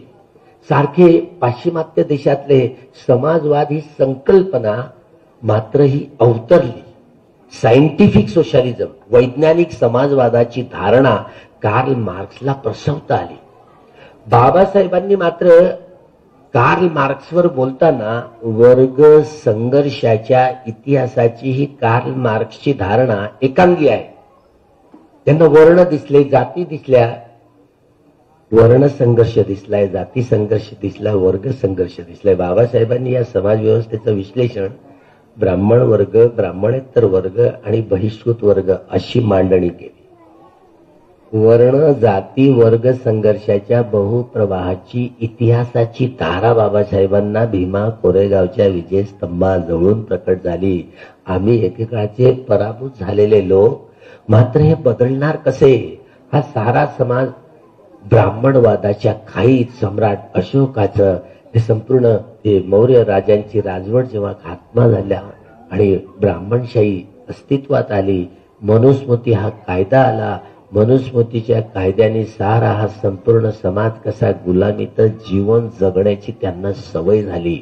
सारखे पाश्चिमात्य देशातले समाजवाद ही संकल्पना मात्र ही अवतरली. सायंटिफिक सोशलिझम, वैज्ञानिक समाजवादाची धारणा कार्ल मार्क्सला प्रसवता आली. बाबासाहेबांनी मात्र कार्ल मार्क्सवर बोलताना वर्ग संघर्षाच्या इतिहासाची ही कार्ल मार्क्सची धारणा एकांगी आहे. त्यांना वर्ण दिसले, जाती दिसल्या, वर्ण संघर्ष दिसलाय, जाती संघर्ष दिसला, वर्ग संघर्ष दिसलाय. बाबासाहेबांनी या समाज व्यवस्थेचं विश्लेषण ब्राह्मण वर्ग, ब्राह्मणेतर वर्ग आणि बहिष्कृत वर्ग अशी मांडणी केली. वर्ण जाती वर्ग संघर्षाच्या बहुप्रवाहाची इतिहासाची धारा बाबासाहेबांना भीमा कोरेगावच्या विजयस्तंभाजवळून प्रकट झाली. आम्ही एकेकाळचे पराभूत झालेले लोक, मात्र हे बदलणार कसे? हा सारा समाज ब्राह्मणवादाच्या खाईत सम्राट अशोकाचं हे संपूर्ण ते मौर्य राजांची राजवट जेव्हा खात्मा झाल्या आणि ब्राह्मणशाही अस्तित्वात आली, मनुस्मृती हा कायदा आला, मनुस्मृतीच्या कायद्याने सारा हा संपूर्ण समाज कसा गुलामीत जीवन जगण्याची त्यांना सवय झाली.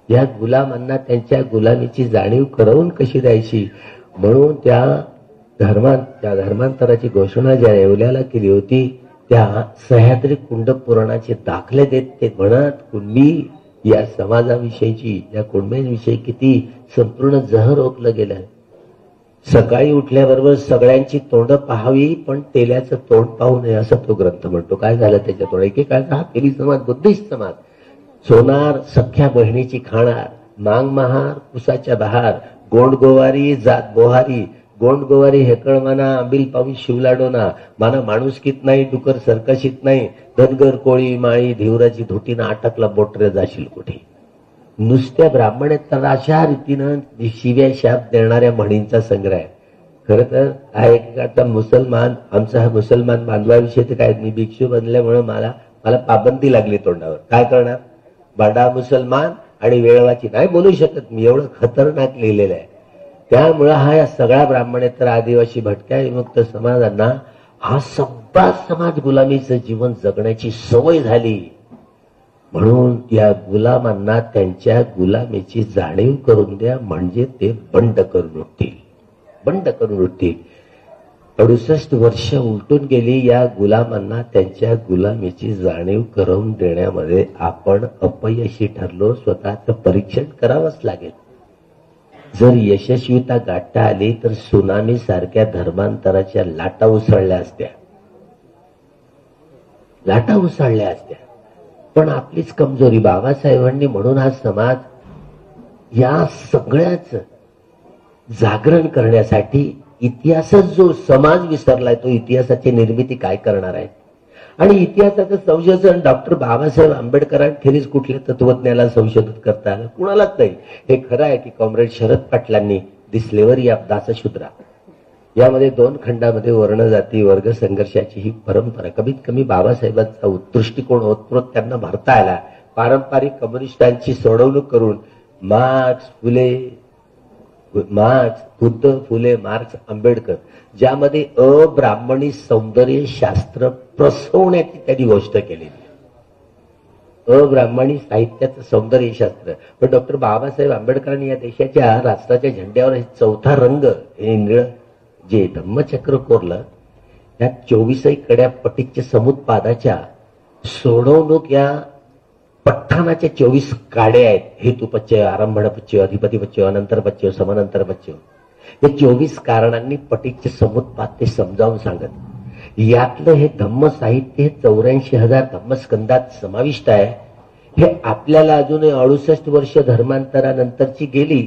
या गुलामांना त्यांच्या गुलामीची जाणीव करवून कशी द्यायची, म्हणून त्या धर्मांतराची घोषणा ज्या येवल्याला केली होती, त्या सह्याद्री कुंड पुराणाचे दाखले देत ते म्हणत, कुणबी या समाजाविषयीची, या कुणब्यांविषयी किती संपूर्ण जहर ओकलं गेलं. सकाळी उठल्याबरोबर सगळ्यांची तोंड पाहावी, पण तेल्याचं तोंड पाहू नये, असं तो ग्रंथ म्हणतो. काय झालं त्याच्यातोंड? एकेकाळचा हा तेली समाज, बुद्धिस्ट समाज, सोनार सख्या बहिणीची खाणार, मांग महार कुसाच्या बहार, गोंड गोवारी जात बोहारी, गोंड गोवारी हेकळ माना, आंबील पाऊन शिवलाडोना, माना माणुसकीत नाही, डुकर सरकशीत नाही, धनगर कोळी माळी धिवराची धुटीनं अटकला बोटरे जाशील कुठे. नुसत्या ब्राह्मणेतर अशा रीतीनं शिव्या शाप देणाऱ्या म्हणींचा संग्रह आहे. खरं तर हा एकेकाळचा मुसलमान, आमचा हा मुसलमान बांधवाविषयी तर काय, मी भिक्षू बनल्यामुळे मला पाबंदी लागली तोंडावर. काय करणार? बाडा मुसलमान आणि वेळवाची नाही बोलू शकत मी, एवढं खतरनाक लिहिलेलं आहे. त्यामुळं हा या सगळ्या ब्राह्मणेतर आदिवासी भटक्या विमुक्त समाजांना हा सगळा समाज गुलामीचं जीवन जगण्याची सवय झाली. म्हणून या गुलामांना त्यांच्या गुलामीची जाणीव करून द्या, म्हणजे ते बंड करून उठतील. 68 वर्ष उलटून गेली. या गुलामांना त्यांच्या गुलामीची जाणीव करून देण्यामध्ये आपण अपयशी ठरलो. स्वतःचं परीक्षण करावंच लागेल. जर यशस्वीता गाठता आली तर सुनामी सारख्या धर्मांतराच्या लाटा उसळल्या असत्या. पण आपलीच कमजोरी. बाबासाहेबांनी म्हणून हा समाज या सगळ्याच जागरण करण्यासाठी इतिहासच, जो समाज विसरलाय तो इतिहासाची निर्मिती काय करणार आहे, आणि इतिहासाचं संशोधन डॉक्टर बाबासाहेब आंबेडकरांखेरीज कुठल्या तत्वज्ञाला संशोधित करता आलं? कुणालाच नाही. हे खरं आहे की कॉम्रेड शरद पाटलांनी दी स्लेव्हरी ऑफ दासशूद्रा यामध्ये 2 खंडामध्ये वर्ण जाती वर्ग संघर्षाची ही परंपरा, कमीत कमी बाबासाहेबांचा दृष्टिकोन ओतप्रोत त्यांना भरता आला. पारंपरिक कम्युनिस्टांची सोडवणूक करून बुद्ध, फुले, मार्क्स, आंबेडकर, ज्यामध्ये अब्राह्मणी सौंदर्य शास्त्र प्रसवण्याची त्यांनी गोष्ट केलेली. अब्राह्मणी साहित्याचं सौंदर्य शास्त्र. पण डॉक्टर बाबासाहेब आंबेडकरांनी या देशाच्या राष्ट्राच्या झेंड्यावर हे 4था रंग, हे निळ जे धम्मचक्र कोरलं, त्या 24 कड्या पटीच्य समुत्पादाच्या सोडवणूक या पठ्ठानाच्या 24 काड्या आहेत. हेतुपच्चय, आरंभणपच्चय, अधिपतीपच्चय, अनंतरपच्चय, समानंतरपच्चय. या 24 कारणांनी पटीच्य समुत्पाद ते समजावून सांगत. यातलं हे धम्म साहित्य हे 84,000 धम्मस्कंदात समाविष्ट आहे. हे आपल्याला अजूनही 68 वर्ष धर्मांतरानंतरची गेली.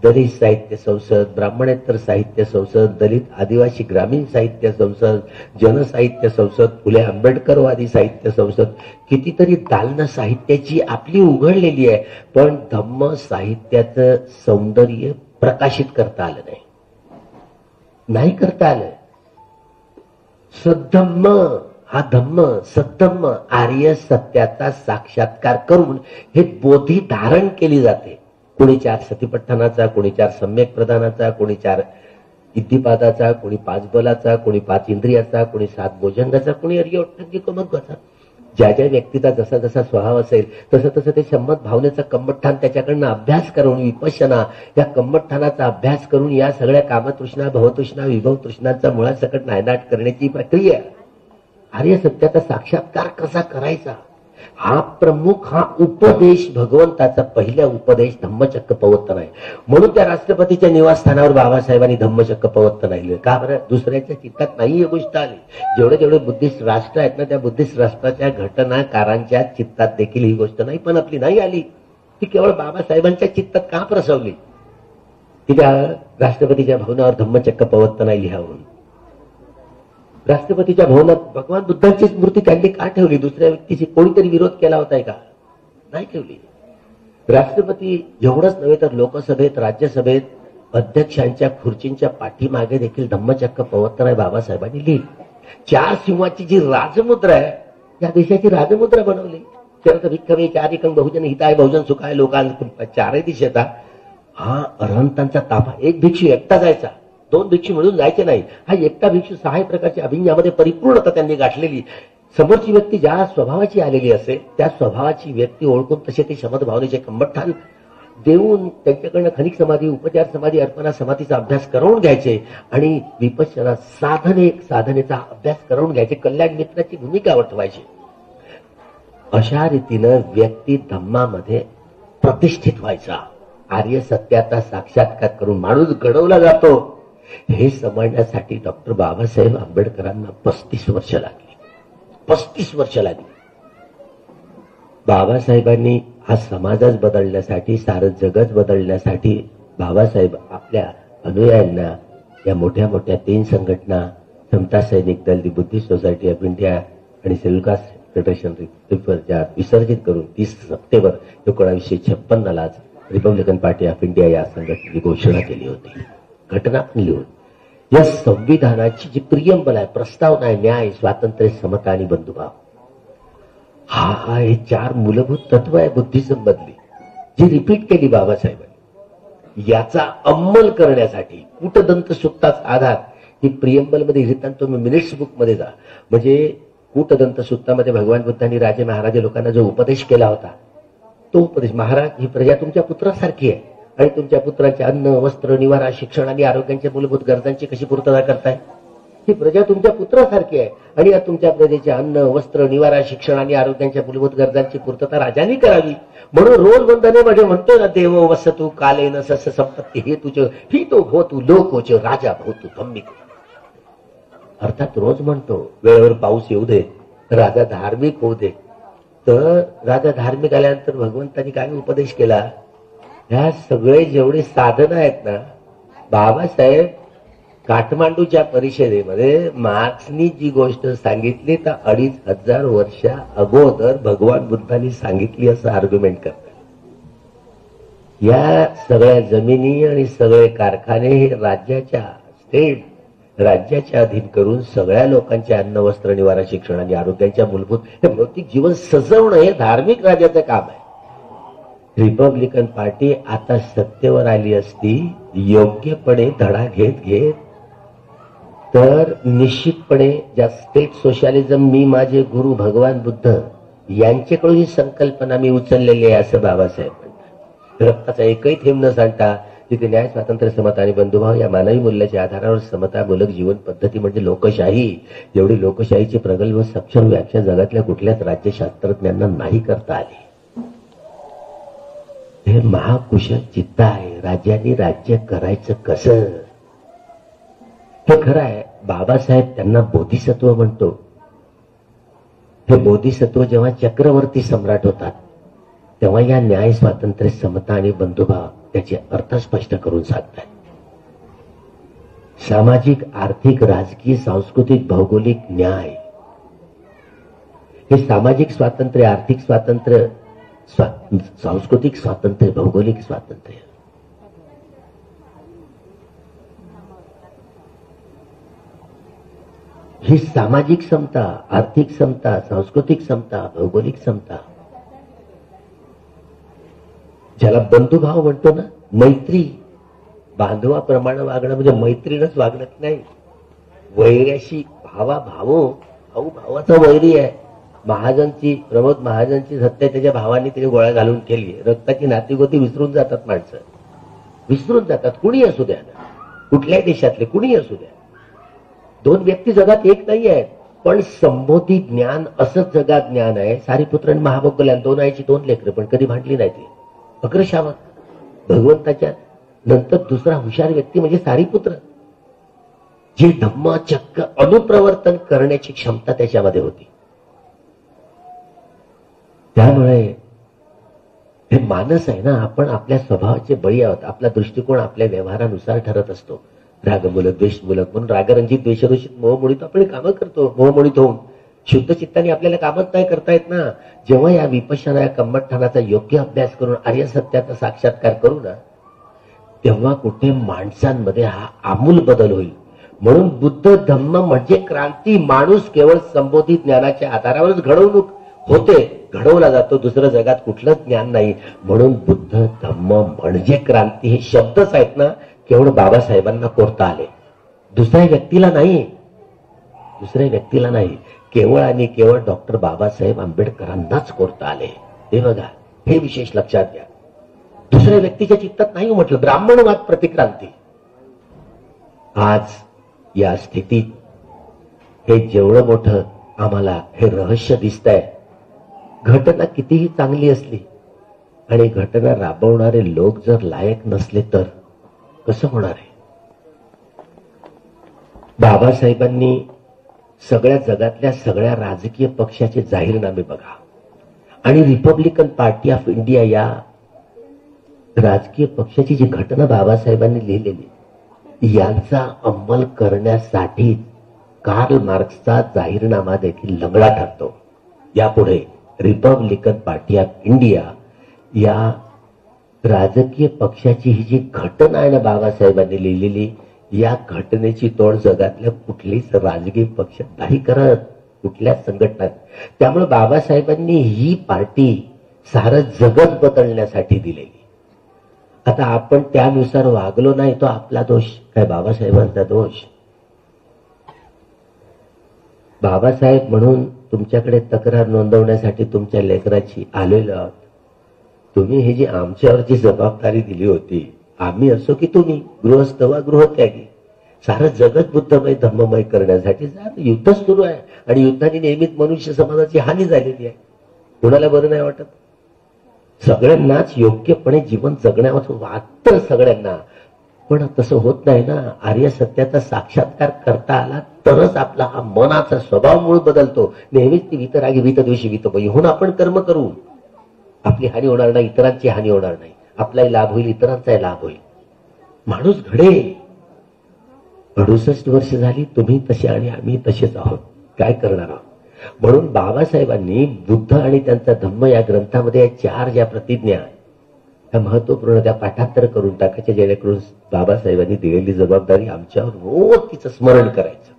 दलित साहित्य संसद, ब्राह्मणेतर साहित्य संसद, दलित आदिवासी ग्रामीण साहित्य संसद, जनसाहित्य संसद, फुले आंबेडकरवादी साहित्य संसद, कितीतरी दालनं साहित्याची आपली उघडलेली आहे. पण धम्म साहित्याचं सौंदर्य प्रकाशित करता आलं नाही करता आलं. सद्धम्म हा धम्म, सद्धम्म आर्य सत्याचा साक्षात्कार करून हे बोधी धारण केली जाते. कोणी 4 सतीपठ्ठानाचा, कोणी 4 सम्यक प्रदानाचा, कोणी 4 इद्दीपादाचा, कोणी 5 बलाचा, कोणी 5 इंद्रियाचा, कोणी 7 भोजंगाचा, कोणी अर्योटंगी कमत्वाचा. ज्या ज्या व्यक्तीचा जसा जसा स्वभाव असेल तसं तसं ते संमत भावनेचा कम्मठ्ठान त्याच्याकडनं अभ्यास करून, विपश्यना या कम्मठ्ठानाचा अभ्यास करून या सगळ्या कामतृष्णा, भवतृष्णा, विभवतृष्णांचा मुळासकट नायनाट करण्याची प्रक्रिया. आर्य सत्याचा साक्षात्कार कसा करायचा हा प्रमुख हा उपदेश भगवंताचा पहिला उपदेश धम्मचक्र प्रवर्तन आहे. म्हणून त्या राष्ट्रपतीच्या निवासस्थानावर बाबासाहेबांनी धम्मचक्र प्रवर्तन लिहिलं. का बरं? दुसऱ्याच्या चित्तात नाही ही गोष्ट आली. जेवढे जेवढे बुद्धिस्ट राष्ट्र आहेत ना, त्या बुद्धिस्ट राष्ट्राच्या घटनाकारांच्या चित्तात देखील ही गोष्ट नाही पण आपली नाही आली. ती केवळ बाबासाहेबांच्या चित्तात का प्रसवली की त्या राष्ट्रपतीच्या भवनावर धम्मचक्र प्रवर्तन लिहावून? राष्ट्रपतीच्या भवनात भगवान बुद्धांची मूर्ती त्यांनी का ठेवली? दुसऱ्या व्यक्तीची कोणीतरी विरोध केला होताय का? नाही ठेवली. राष्ट्रपती एवढंच नव्हे तर लोकसभेत, राज्यसभेत अध्यक्षांच्या खुर्चींच्या पाठीमागे देखील धम्मचक्र प्रवर्तन बाबासाहेबांनी लिहिली. 4 सिंहाची जी राजमुद्रा आहे या देशाची राजमुद्रा बनवली. चरत भिक्खवे चारिकं बहुजन हिताय बहुजन सुखाय लोकांना. 4 दिशेचा हा अरहंतांचा ताफा. एक भिक्षू एकटा जायचा, 2 भिक्षू मिळून जायचे नाही. हा एकटा भिक्षू 6 प्रकारच्या अभिज्ञामध्ये परिपूर्णता त्यांनी गाठलेली. समोरची व्यक्ती ज्या स्वभावाची आलेली असेल त्या स्वभावाची व्यक्ती ओळखून तसे ते शमद भावनेचे कम्मठ्ठान देऊन त्यांच्याकडनं खनिक समाधी, उपचार समाधी, अर्पणा समाधीचा अभ्यास करून घ्यायचे आणि विपश्यना साधनेचा अभ्यास करून घ्यायचे. कल्याण मित्राची भूमिका वठवायची. अशा रीतीनं व्यक्ती धम्मामध्ये प्रतिष्ठित व्हायचा. आर्य सत्याचा साक्षात्कार करून माणूस घडवला जातो हे समजण्यासाठी डॉक्टर बाबासाहेब आंबेडकरांना 35 वर्ष लागली. 35 वर्ष लागली. बाबासाहेबांनी हा समाजच बदलण्यासाठी, सारं जगच बदलण्यासाठी बाबासाहेब आपल्या अनुयायांना या मोठ्या मोठ्या 3 संघटना, समता सैनिक दल, दी बुद्धिस्ट सोसायटी ऑफ इंडिया आणि शेड्यूल कास्ट फेडरेशन ज्या विसर्जित करून 30 September 1956 Republican party of India या संघटनेची घोषणा केली होती. घटना पण लिहून या संविधानाची जी प्रियंबल आहे, प्रस्तावना आहे, न्याय, स्वातंत्र्य, समता आणि बंधुभाव, हा हे 4 मूलभूत तत्व आहे बुद्धिझम मधली जी रिपीट केली बाबासाहेबांनी. याचा अंमल करण्यासाठी कूटदंत सुत्ताचा आधार ही प्रियंबल मध्ये लिहिताना तुम्ही मिनिट्स बुक मध्ये जा. म्हणजे कूटदंत सुत्तामध्ये भगवान बुद्धांनी राजे महाराजे लोकांना जो उपदेश केला होता तो उपदेश, महाराज ही प्रजा तुमच्या पुत्रासारखी आहे आणि तुमच्या पुत्राचे अन्न, वस्त्र, निवारा, शिक्षण आणि आरोग्याच्या मूलभूत गरजांची कशी पूर्तता करताय? ही प्रजा तुमच्या पुत्रासारखी आहे आणि या तुमच्या प्रजेचे अन्न, वस्त्र, निवारा, शिक्षण आणि आरोग्याच्या मूलभूत गरजांची पूर्तता राजांनी करावी. म्हणून रोज वंदनेमध्ये म्हणतो ना, देव वसतु कालेन सस संपत्ती हे तुझ ही तो होतु लोकोच राजा होतु धम्मिक. अर्थात रोज म्हणतो वेळेवर पाऊस येऊ दे, राजा धार्मिक होऊ दे. तर राजा धार्मिक आल्यानंतर भगवंतांनी काय उपदेश केला? ह्या सगळे जेवढे साधनं आहेत ना, बाबासाहेब काठमांडूच्या परिषदेमध्ये मार्क्सनी जी गोष्ट सांगितली तर 2500 वर्ष अगोदर भगवान बुद्धांनी सांगितली असं आर्ग्युमेंट करतात. या सगळ्या जमिनी आणि सगळे कारखाने हे राज्याच्या अधीन करून सगळ्या लोकांचे अन्न, वस्त्र, निवारा, शिक्षण आणि आरोग्याच्या मूलभूत हे भौतिक जीवन सजवणं हे धार्मिक राज्याचं काम आहे. रिपब्लिकन पार्टी आता सत्तेवर आली असती योग्यपणे धडा घेत तर निश्चितपणे ज्या स्टेट सोशलिझम मी माझे गुरु भगवान बुद्ध यांच्याकडून ही संकल्पना मी उचललेली आहे असं बाबासाहेब म्हणतात. रक्ताचा एकही थेंब न सांडता जिथे न्याय, स्वातंत्र्य, समता आणि बंधुभाव या मानवी मूल्याच्या आधारावर समतामूलक जीवन पद्धती म्हणजे लोकशाही. एवढी लोकशाहीची प्रगल्भ व सक्षम व्याख्या जगातल्या कुठल्याच राज्यशास्त्रज्ञांना नाही करता आली. हे महाकुशल चित्त आहे. राज्यांनी राज्य करायचं कसं हे खरं आहे. बाबासाहेब त्यांना बोधिसत्व म्हणतो. हे बोधिसत्व जेव्हा चक्रवर्ती सम्राट होतात तेव्हा या न्याय, स्वातंत्र्य, समता आणि बंधुभाव त्याचे अर्थ स्पष्ट करून सांगतात. सामाजिक, आर्थिक, राजकीय, सांस्कृतिक, भौगोलिक न्याय हे सामाजिक स्वातंत्र्य, आर्थिक स्वातंत्र्य, सांस्कृतिक स्वातंत्र्य, भौगोलिक स्वातंत्र्य. ही सामाजिक समता, आर्थिक समता, सांस्कृतिक समता, भौगोलिक समता, ज्याला बंधुभाव म्हणतो ना, मैत्री, बांधवाप्रमाणे वागणं म्हणजे मैत्रीनच वागणं नाही. वैर्याशी भाऊ भावाचा वैरी आहे. महाजनची, प्रमोद महाजनची हत्या त्याच्या भावाने त्याच्या गोळ्या घालून केली. रक्ताची नातीगोती विसरून जातात माणसं, विसरून जातात. कुणी असू द्या ना, कुठल्याही देशातले कुणी असू द्या. दोन व्यक्ती जगात एक नाही आहेत, पण संबोधी ज्ञान असंच जगात ज्ञान आहे. सारीपुत्र आणि महामोगल्यान दोन आईची दोन लेकरं, पण कधी भांडली नाही ती. अग्रशावर भगवंताच्या नंतर दुसरा हुशार व्यक्ती म्हणजे सारीपुत्र, जे धम्म चक्क अनुप्रवर्तन करण्याची क्षमता त्याच्यामध्ये होती. त्यामुळे हे मानस आहे ना, आपण आपल्या स्वभावाचे बळी आहोत. आपला दृष्टिकोन आपल्या व्यवहारानुसार ठरत असतो. रागमूलक, द्वेषमूलक म्हणून रागरंजित, द्वेषदूषित, मोहमोडित आपण कामं करतो. मोहमोडित होऊन शुद्ध चित्ताने आपल्याला कामच नाही करता येत ना. जेव्हा या विपश्यना, या कम्मठठाणाचा योग्य अभ्यास करून आर्य सत्याचा साक्षात्कार करू ना, तेव्हा कुठे माणसांमध्ये हा आमूल बदल होईल. म्हणून बुद्ध धम्म म्हणजे क्रांती. माणूस केवळ संबोधित ज्ञानाच्या आधारावरच घडवणूक होते, घडवला जातो. दुसरं जगात कुठलंच ज्ञान नाही. म्हणून बुद्ध धम्म म्हणजे क्रांती हे शब्दच आहेत ना, केवळ बाबासाहेबांना कोरता आले, दुसऱ्या व्यक्तीला नाही. दुसऱ्या व्यक्तीला नाही, केवळ आणि केवळ डॉक्टर बाबासाहेब आंबेडकरांनाच कोरता आले. हे बघा, हे विशेष लक्षात घ्या. दुसऱ्या व्यक्तीच्या चित्तात नाही म्हटलं. ब्राह्मणवाद प्रतिक्रांती. आज या स्थितीत हे जेवढं मोठं आम्हाला हे रहस्य दिसतंय, घटना कितीही चांगली असली आणि घटना राबवणारे लोक जर लायक नसले तर कसं होणार आहे? बाबासाहेबांनी सगळ्या जगातल्या सगळ्या राजकीय पक्षाचे जाहीरनामे बघा आणि रिपब्लिकन पार्टी ऑफ इंडिया या राजकीय पक्षाची जी घटना बाबासाहेबांनी लिहिलेली, यांचा अंमल करण्यासाठी कार्ल मार्क्सचा जाहीरनामा देखील लंगडा ठरतो. यापुढे रिपब्लिकन पार्टी ऑफ इंडिया या राजकीय पक्षाची ही जी घटना आहे ना बाबासाहेबांनी लिहिलेली, या घटनेची तोड जगातल्या कुठलीच राजकीय पक्ष नाही करत, कुठल्याच संघटनात. त्यामुळे बाबासाहेबांनी ही पार्टी सारं जगत बदलण्यासाठी दिलेली. आता आपण त्यानुसार वागलो नाही तो आपला दोष काय बाबासाहेबांचा दोष? बाबासाहेब म्हणून तुमच्याकडे तक्रार नोंदवण्यासाठी तुमच्या लेकराची आलेलो आहोत. तुम्ही ही जी आमच्यावरची जबाबदारी दिली होती, आम्ही असो की तुम्ही, गृहस्थ वा गृहत्यागी, सारं जगत बुद्धमय धम्ममय करण्यासाठी युद्ध सुरू आहे. आणि युद्धाने नेहमीच मनुष्य समाजाची हानी झालेली आहे. कोणाला बरं नाही वाटत? सगळ्यांनाच योग्यपणे जीवन जगण्यावर वाटतं सगळ्यांना, पण तसं होत नाही ना. आर्य सत्याचा साक्षात्कार करता आला तरच आपला हा मनाचा स्वभाव मूळ बदलतो. नेहमीच ती वितरागी, वितद्वेषी, वितभयी होऊन आपण कर्म करू, आपली हानी होणार नाही, इतरांची हानी होणार नाही, आपलाही लाभ होईल, इतरांचाही लाभ होईल. माणूस घडेल. 68 वर्ष झाली, तुम्ही तसे आणि आम्ही तसेच आहोत. काय करणार आहोत? म्हणून बाबासाहेबांनी बुद्ध आणि त्यांचा धम्म या ग्रंथामध्ये 4 ज्या प्रतिज्ञा त्या महत्वपूर्ण त्या पाठांतर करून टाकायच्या, जेणेकरून बाबासाहेबांनी दिलेली जबाबदारी आमच्यावर रोज तिचं स्मरण करायचं.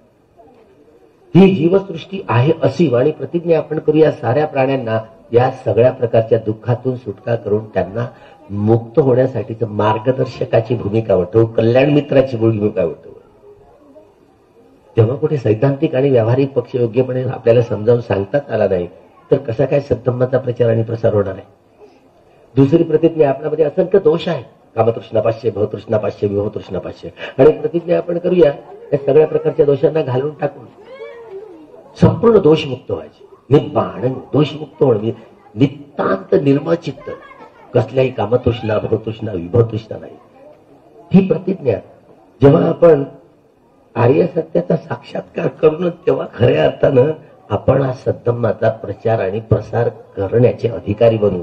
ही जीवसृष्टी आहे अशी आणि प्रतिज्ञा आपण करूया. साऱ्या प्राण्यांना या सगळ्या प्रकारच्या दुःखातून सुटका करून त्यांना मुक्त होण्यासाठीच मार्गदर्शकाची भूमिका वठवू, कल्याण मित्राची भूमिका वठवू. जेव्हा कुठे सैद्धांतिक आणि व्यावहारिक पक्ष योग्यपणे आपल्याला समजावून सांगताच आला नाही तर कसा काय सद्धम्माचा प्रचार आणि प्रसार होणार आहे? दुसरी प्रतिज्ञा, आपल्यामध्ये असंख्य दोष आहे, कामतृष्णापाश्य, भवतृष्णापाश्य, विभवतृष्णापाश्य, आणि प्रतिज्ञा आपण करूया या सगळ्या प्रकारच्या दोषांना घालून टाकून संपूर्ण दोषमुक्त व्हायचे. निब्बाण दोषमुक्त होणे, नितांत निर्मळ चित्त, कसल्याही कामतृष्णा, भवतृष्णा, विभवतृष्णा नाही. ही प्रतिज्ञा जेव्हा आपण आर्य सत्याचा साक्षात्कार करून, तेव्हा खऱ्या अर्थानं आपण हा सद्धम्माचा प्रचार आणि प्रसार करण्याचे अधिकारी बनू.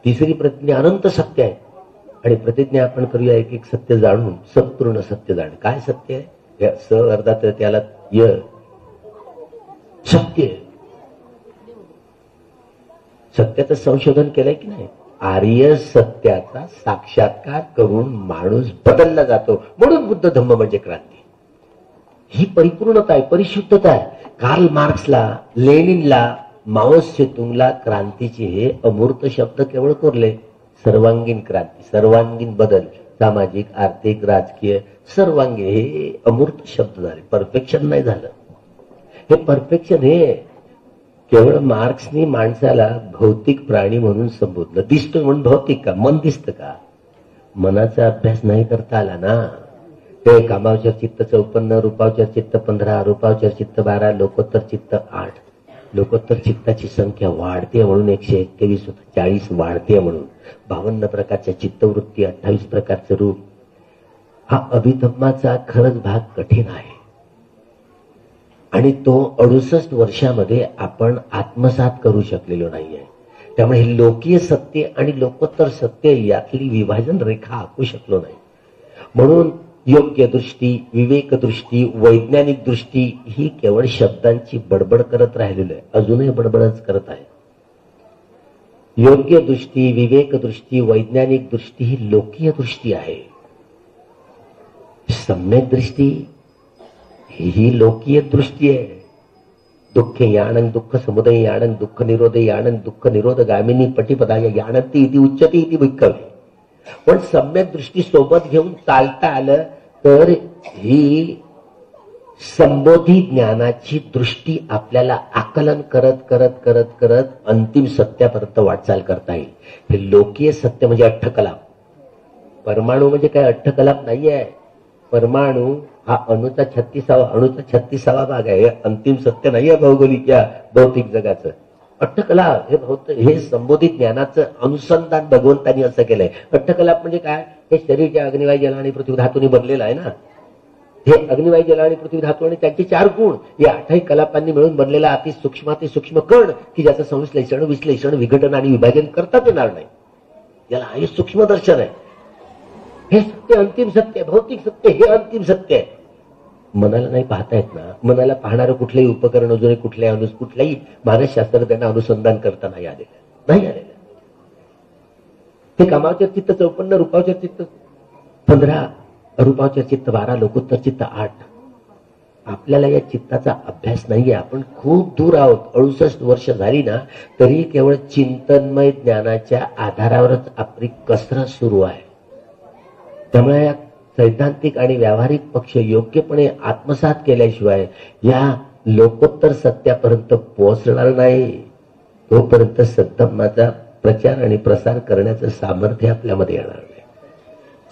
तिसरी प्रतिज्ञा अनंत सत्य आहे. आणि प्रतिज्ञा आपण करूया एक एक सत्य जाणून संपूर्ण सत्य जाण. काय सत्य आहे? या स अर्धात त्याला य सत्य. सत्याचं संशोधन केलंय की नाही? आर्य सत्याचा साक्षात्कार करून माणूस बदलला जातो. म्हणून बुद्ध धम्म म्हणजे क्रांती. ही परिपूर्णता आहे, परिशुद्धता आहे. कार्ल मार्क्सला, लेनिनला, माओ त्से-तुंगला क्रांतीचे हे अमूर्त शब्द केवळ कोरले. सर्वांगीण क्रांती, सर्वांगीण बदल, सामाजिक, आर्थिक, राजकीय सर्वांगीण हे अमूर्त शब्द झाले. परफेक्शन नाही झालं. हे परफेक्शन हे केवळ मार्क्सनी माणसाला भौतिक प्राणी म्हणून संबोधलं. दिसतोय म्हणून भौतिक का? मन दिसतं का? मनाचा अभ्यास नाही करता आला ना. ते कामावचर चित्त 54, रूपावचर चित्त 15, रूपावचर चित्त 12, लोकोत्तर चित्त 8. लोकोत्तर चित्ताची संख्या वाढते म्हणून 121 होतं, 40 वाढते म्हणून 52 प्रकारच्या चित्तवृत्ती, 28 प्रकारचं रूप. हा अभिधम्माचा खरंच भाग कठीण आहे आणि तो 68 वर्षामध्ये आपण आत्मसात करू शकलेलो नाहीये. त्यामुळे हे लोकीय सत्य आणि लोकोत्तर सत्य यातली विभाजन रेखा आखू शकलो नाही. म्हणून योग्य दृष्टी, विवेक दृष्टी, वैज्ञानिक दृष्टी ही केवळ शब्दांची बडबड करत राहिलेली आहे. अजूनही बडबडच करत आहे. योग्य दृष्टी, विवेक दृष्टी, वैज्ञानिक दृष्टी ही लोकीय दृष्टी आहे. सम्यक दृष्टी ही लोकीय दृष्टी आहे. दुःख याणं दुःख समुदय याणं दुःख निरोधे याणं दुःख निरोध गामिनी पटिपदाय याणती इति उच्यते इति विक्कवे. पण सम्यक दृष्टी सोबत घेऊन चालता आलं तर ही संबोधी ज्ञानाची दृष्टी आपल्याला आकलन करत करत करत करत अंतिम सत्यापर्यंत वाटचाल करता येईल. हे लोकीय सत्य म्हणजे अठ्ठकलाप. परमाणू म्हणजे काय अठ्ठकलाप नाहीये. परमाणू हा अणुचा 36वा भाग आहे. अंतिम सत्य नाहीये भौगोलिक या भौतिक जगाचं. अठ्ठकलाप हे संबोधित ज्ञानाचं अनुसंधान भगवंतांनी असं केलंय. अठ्ठकलाप म्हणजे काय? हे शरीर जे अग्निवायू जल आणि पृथ्वी धातूने बनलेलं आहे ना. हे अग्निवायू जल आणि पृथ्वी धातू आणि त्यांचे 4 गुण या 28 कलापांनी मिळून बनलेला अतिसूक्ष्म कण की ज्याचं संश्लेषण, विश्लेषण, विघटन आणि विभाजन करताच येणार नाही. याला हे सूक्ष्म दर्शन आहे. हे सत्य अंतिम सत्य, भौतिक सत्य हे अंतिम सत्य आहे. मनाला नाही पाहता येत ना. मनाला पाहणारं कुठलंही उपकरण अजूनही कुठल्याही मानसशास्त्र त्यांना अनुसंधान करता नाही आलेलं. हे कामावचर चित्त 54, रूपावचर चित्त 15, रूपावचर चित्त 12, लोकोत्तर चित्त 8. आपल्याला या चित्ताचा अभ्यास नाहीये. आपण खूप दूर आहोत. 68 वर्ष झाली ना तरी केवळ चिंतनमय ज्ञानाच्या आधारावरच आपली कसरत सुरू आहे. त्यामुळे या सैद्धांतिक आणि व्यावहारिक पक्ष योग्यपणे आत्मसात केल्याशिवाय या लोकोत्तर सत्यापर्यंत पोहोचणार नाही. तोपर्यंत सद्धम्माचा प्रचार आणि प्रसार करण्याचं सामर्थ्य आपल्यामध्ये येणार नाही.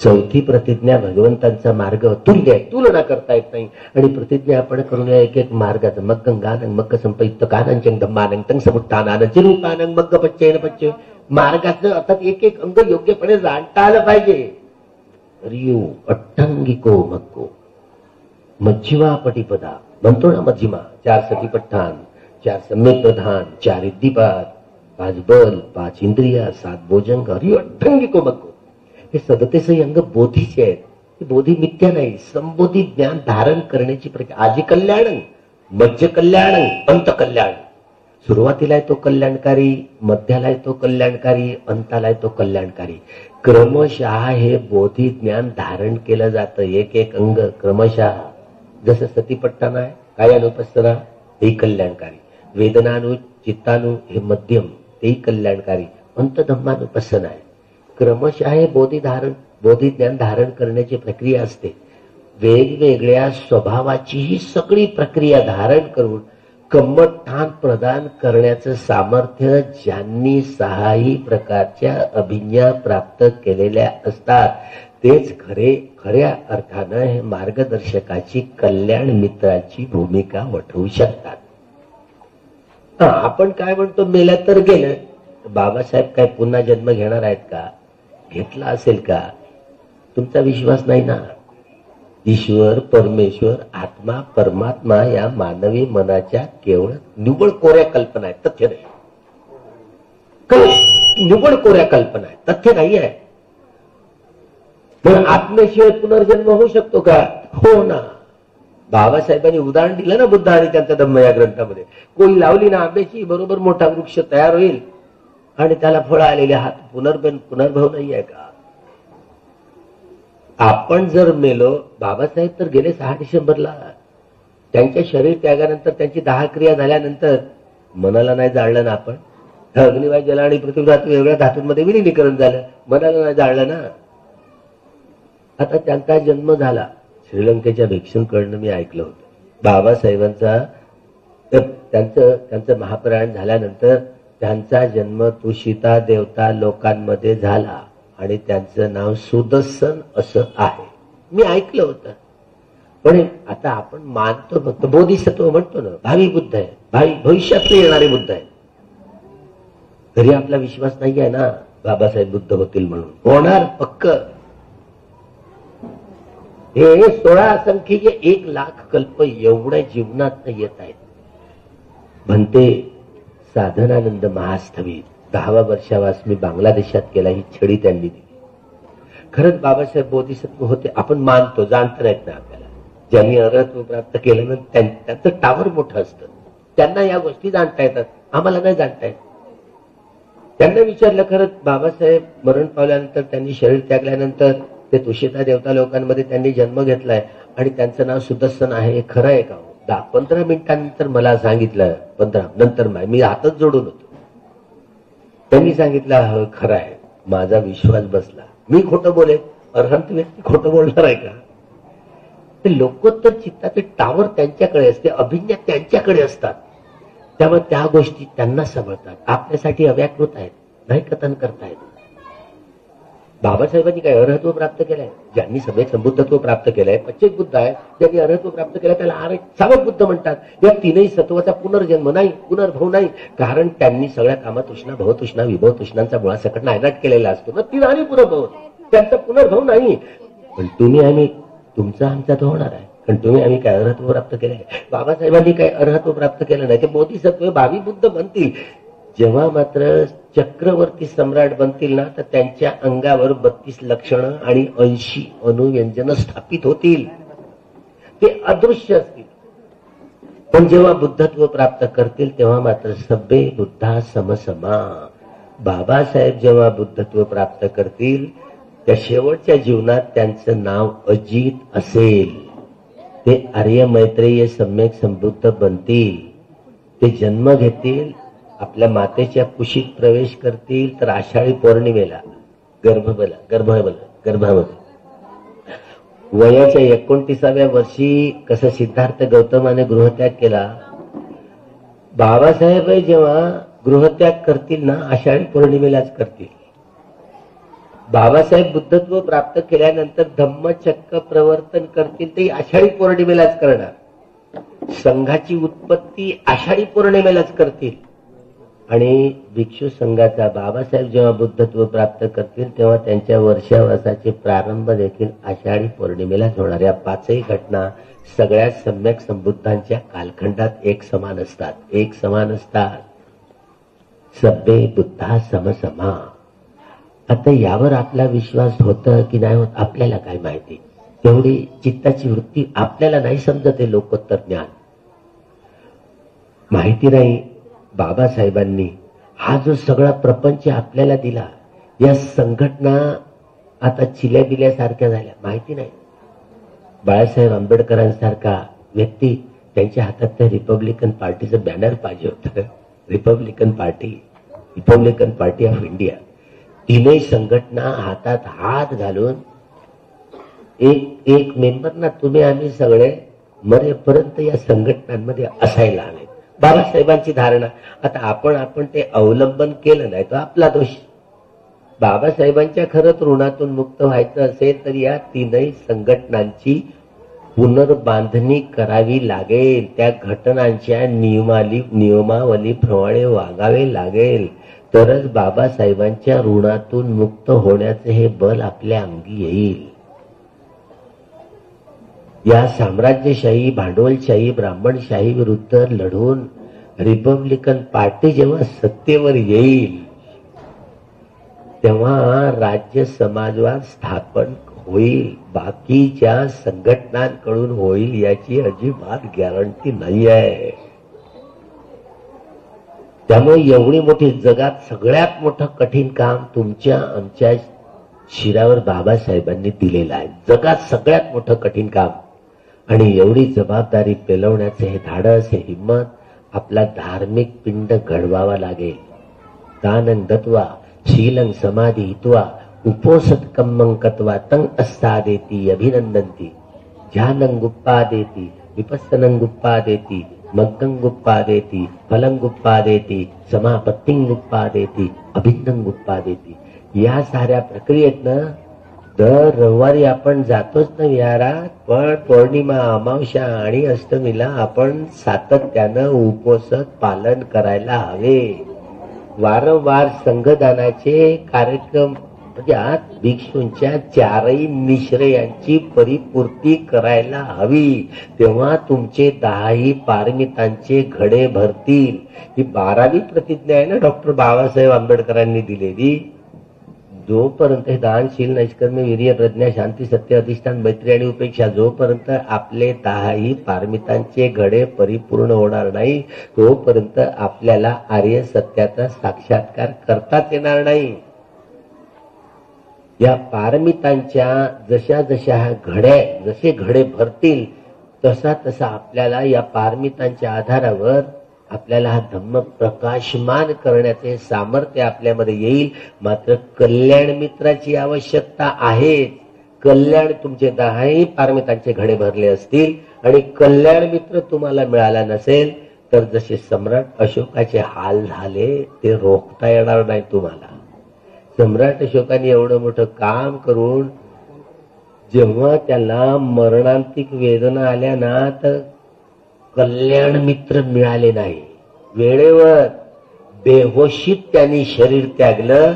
चौथी प्रतिज्ञा भगवंतांचा मार्ग तुल्य आहे, तुलना करता येत नाही. आणि प्रतिज्ञा आपण करून एक एक मार्गाचं मग गानं मग संपयुक्त कानांचन धम्मानं तंग समुत्थानानं चिरूपानं मग पच्चेन पच्चे मार्गाचं अर्थात एक एक अंग योग्यपणे जाणता आलं पाहिजे. रियू अट्टांगिको मक्को मज्जिमा पटिपदा म्हणतो ना. मज्जिमा 4 सतीपठ्ठान, 4 सम्यक प्रधान, 4 इद्दीपाद, 5 बल, 5 इंद्रिया, 7 भोजंग, रियू अट्टांगिको मक्को. हे 37 अंग बोधीचे आहेत. हे बोधी मिथ्या नाही. संबोधी ज्ञान धारण करण्याची प्रक्रिया. आजी कल्याण, मज्ज कल्याण, अंत कल्याण. सुरुवातीला आहे तो कल्याणकारी, मध्याला आहे तो कल्याणकारी, अंताला आहे तो कल्याणकारी. क्रमशः हे बोधी ज्ञान धारण केलं जातं. एक एक अंग क्रमशः. जसं सतीपट्टान आहे, कायानुपස්සना तेही कल्याणकारी, वेदनानु चित्तानु हे मध्यम तेही कल्याणकारी, अंतधम्मानुपස්සना आहे. क्रमशः हे बोधी ज्ञान धारण करण्याची प्रक्रिया असते. वेगवेगळ्या स्वभावाची ही सगळी प्रक्रिया धारण करून कम्मठाण प्रदान करण्याचं सामर्थ्य ज्यांनी 6ही प्रकारच्या अभिज्ञा प्राप्त केलेल्या असतात तेच खऱ्या अर्थानं हे मार्गदर्शकाची, कल्याण मित्राची भूमिका वठवू शकतात. आपण काय म्हणतो, मेला तर गेलं. बाबासाहेब काय पुन्हा जन्म घेणार आहेत का? घेतला असेल का? तुमचा विश्वास नाही ना. ईश्वर, परमेश्वर, आत्मा, परमात्मा या मानवी मनाच्या केवळ निव्वळ कोऱ्या कल्पना आहेत, तथ्य नाही. निवड कोऱ्या कल्पना आहे, तथ्य नाही आहे. पण आत्म्याशिवाय पुनर्जन्म होऊ शकतो का? हो ना. बाबासाहेबांनी उदाहरण दिलं ना बुद्ध आणि त्यांचा धम्म या ग्रंथामध्ये. कोणी लावली ना आंब्याची, बरोबर मोठा वृक्ष तयार होईल आणि त्याला फळं आलेले हात. पुनर्भव नाही आहे का? आपण जर मेलो, बाबासाहेब तर गेले 6 डिसेंबरला, त्यांच्या शरीर त्यागानंतर त्यांची 10 क्रिया झाल्यानंतर मनाला नाही जाळलं ना आपण. अग्निवाय जल आणि पृथ्वी धातू वेगळ्या धातूंमध्ये विलिनीकरण झालं, मनाला नाही जाळलं ना. आता त्यांचा जन्म झाला, श्रीलंकेच्या भिक्षूंकडनं मी ऐकलं होतं. बाबासाहेबांचा त्यांचं महाप्रयाण झाल्यानंतर त्यांचा जन्म तुषिता देवता लोकांमध्ये झाला आणि त्यांचं नाव सुदर्शन असं आहे. मी ऐकलं होतं. पण आता आपण मानतो, फक्त बोधिसत्व म्हणतो ना, भावी बुद्ध आहे, भविष्यात येणारे बुद्ध आहे. तरी आपला विश्वास नाही आहे ना बाबासाहेब बुद्ध होतील म्हणून. होणार पक्क. हे 16 संख्येचे 1,00,000 कल्प एवढ्या जीवनात येत आहेत. म्हणते साधनानंद महास्थवित 10व्या वर्षावास मी बांगलादेशात केला. ही छडी त्यांनी दिली. खरंच बाबासाहेब बोधिसत्व होते आपण मानतो, जाणता येत नाही आपल्याला. ज्यांनी अर्हत्व प्राप्त केलं ना त्यांचं टावर मोठं असतं, त्यांना या गोष्टी जाणता येतात, आम्हाला नाही जाणता येत. त्यांना विचारलं, खरंच बाबासाहेब मरण पावल्यानंतर, त्यांनी शरीर त्यागल्यानंतर ते तुषिता देवता लोकांमध्ये त्यांनी जन्म घेतलाय आणि त्यांचं नाव सुदर्शन आहे, हे खरं आहे का? 10-15 मिनिटांनंतर मला सांगितलं, 15 नंतर मी हातच जोडून होतो. त्यांनी सांगितलं खरं आहे. माझा विश्वास बसला. मी खोटं बोले? अर्हंत व्यक्ती खोटं बोलणार आहे का? ते लोकोत्तर चित्ताचे टावर त्यांच्याकडे असते, अभिज्ञा त्यांच्याकडे असतात. त्यामुळे त्या गोष्टी त्यांना समजतात. आपल्यासाठी अव्याकृत आहेत, नाही कथन करतायत. बाबासाहेबांनी काय अर्हत्व प्राप्त केलंय? ज्यांनी सम्यक संबुद्धत्व प्राप्त केलंय, पश्चिम बुद्ध आहे, ज्यांनी अर्हत्व प्राप्त केलंय त्याला सावक बुद्ध म्हणतात. या तीनही सत्वाचा पुनर्जन्म नाही, पुनर्भव नाही. कारण त्यांनी सगळ्या कामतृष्णा, भवतृष्णा, विभव तृष्णांचा मुळासकट नायनाट केलेला असतो ना. ती आणि पुनर्भव, त्यांचा पुनर्भव नाही. पण तुम्ही आम्ही, तुमचा आमचा तो होणार आहे. पण तुम्ही आम्ही काय अर्हत्व प्राप्त केलंय? बाबासाहेबांनी काय अर्हत्व प्राप्त केलं नाही. ते बोधिसत्व भावी बुद्ध बनतील. जेव्हा मात्र चक्रवर्ती सम्राट बनतील ना, तर त्यांच्या अंगावर 32 लक्षणं आणि 80 अनुव्यंजन स्थापित होतील. ते अदृश्य असतील. पण जेव्हा बुद्धत्व प्राप्त करतील तेव्हा मात्र सब्बे बुद्धा समसमा. बाबासाहेब जेव्हा बुद्धत्व प्राप्त करतील त्या शेवटच्या जीवनात त्यांचं नाव अजित असेल. ते आर्य मैत्रेय सम्यक संबुद्ध बनतील. ते जन्म घेतील, आपल्या मातेच्या कुशीत प्रवेश करतील, तर आषाढी पौर्णिमेला गर्भामध्ये वयाच्या 29व्या वर्षी कसं सिद्धार्थ गौतमाने गृहत्याग केला, बाबासाहेब जेव्हा गृहत्याग करतील ना, आषाढी पौर्णिमेलाच करतील. बाबासाहेब बुद्धत्व प्राप्त केल्यानंतर धम्मचक्क प्रवर्तन करतील, ते आषाढी पौर्णिमेलाच करणार. संघाची उत्पत्ती आषाढी पौर्णिमेलाच करतील. आणि भिक्षू संघाचा बाबासाहेब जेव्हा बुद्धत्व प्राप्त करतील तेव्हा त्यांच्या वर्षावासाचे प्रारंभ देखील आषाढी पौर्णिमेलाच होणार. या 5ही घटना सगळ्या सम्यक संबुद्धांच्या कालखंडात एक समान असतात. सब्बे बुद्धा समसमा. आता यावर आपला विश्वास होतं की नाही होत आपल्याला काय माहिती. तेवढी चित्ताची वृत्ती आपल्याला नाही समजत. हे लोकोत्तर ज्ञान माहिती नाही. बाबासाहेबांनी हा जो सगळा प्रपंच आपल्याला दिला, या संघटना आता चिल्या दिल्यासारख्या झाल्या, माहिती नाही. बाळासाहेब आंबेडकरांसारखा व्यक्ती, त्यांच्या हातात त्या रिपब्लिकन पार्टीचं बॅनर पाहिजे होतं. Republican party of India. तीनही संघटना हातात हात घालून एक मेंबर ना, तुम्ही आम्ही सगळे मरेपर्यंत या संघटनांमध्ये असायला हवे. बाबासाहेबांची धारणा. आता आपण ते अवलंबन केलं नाही तो आपला दोष. बाबासाहेबांच्या खरंच ऋणातून मुक्त व्हायचं असेल तर या तीनही संघटनांची पुनर्बांधणी करावी लागेल. त्या घटनांच्या नियमावलीप्रमाणे वागावे लागेल. तरच बाबासाहेबांच्या ऋणातून मुक्त होण्याचे हे बल आपल्या अंगी येईल. या साम्राज्यशाही, भांडवलशाही, ब्राह्मणशाही विरुद्ध लढून रिपब्लिकन पार्टी जेव्हा सत्तेवर येईल तेव्हा राज्य समाजवाद स्थापन होईल, बाकीच्या संघटनांकडून होईल याची अजिबात गॅरंटी नाही आहे. त्यामुळे एवढी मोठी जगात सगळ्यात मोठं कठीण काम तुमच्या आमच्या शिरावर बाबासाहेबांनी दिलेलं आहे. जगात सगळ्यात मोठं कठीण काम, आणि एवढी जबाबदारी पेलवण्याचे हे धाडस, हे हिम्मत आपला धार्मिक पिंड घडवावा लागेल. दानं दत्वा शीलं समाधी हित्वा उपोसत कम्मं कत्वा तं अस्सादेती अभिनंदन्ति ध्यानं गुप्पादेति विपस्सनं गुप्पादेति मग्गं गुप्पादेति फलं गुप्पादेति समापत्तिं गुप्पादेति अभिन्नं गुप्पादेति. या साऱ्या प्रक्रियेतनं दर रविवारी आपण जातोच ना विहारात, पण पौर्णिमा, अमावस्या आणि अष्टमीला आपण सातत्यानं उपोषण पालन करायला हवे. वारंवार संघदानाचे कार्यक्रम यात भिक्षूंच्या चारही निश्रयांची परिपूर्ती करायला हवी. तेव्हा तुमचे 10ही पारमितांचे घडे भरतील. ही 12वी प्रतिज्ञा आहे ना डॉक्टर बाबासाहेब आंबेडकरांनी दिलेली. जोपर्यंत हे दानशील, नैष्कर्म्य, वीर्य, प्रज्ञा, शांती, सत्य, अधिष्ठान, मैत्री आणि उपेक्षा, जोपर्यंत आपले 10ही पारमितांचे घडे परिपूर्ण होणार नाही, तोपर्यंत आपल्याला आर्य सत्याचा साक्षात्कार करताच येणार नाही. या पारमितांच्या जशा जशा जसे घडे भरतील तसा तसा आपल्याला या पारमितांच्या आधारावर आपल्याला हा धम्म प्रकाशमान करण्याचे सामर्थ्य आपल्यामध्ये येईल. मात्र कल्याण मित्राची आवश्यकता आहे. कल्याण तुमचे 10ही पारमितांचे घडे भरले असतील आणि कल्याण मित्र तुम्हाला मिळाला नसेल तर जसे सम्राट अशोकाचे हाल झाले ते रोखता येणार नाही तुम्हाला. सम्राट अशोकाने एवढं मोठं काम करून जेव्हा त्याला मरणांतिक वेदना आल्या ना, तर कल्याण मित्र मिळाले नाही. वेळेवर बेहोशीत त्यांनी शरीर त्यागलं.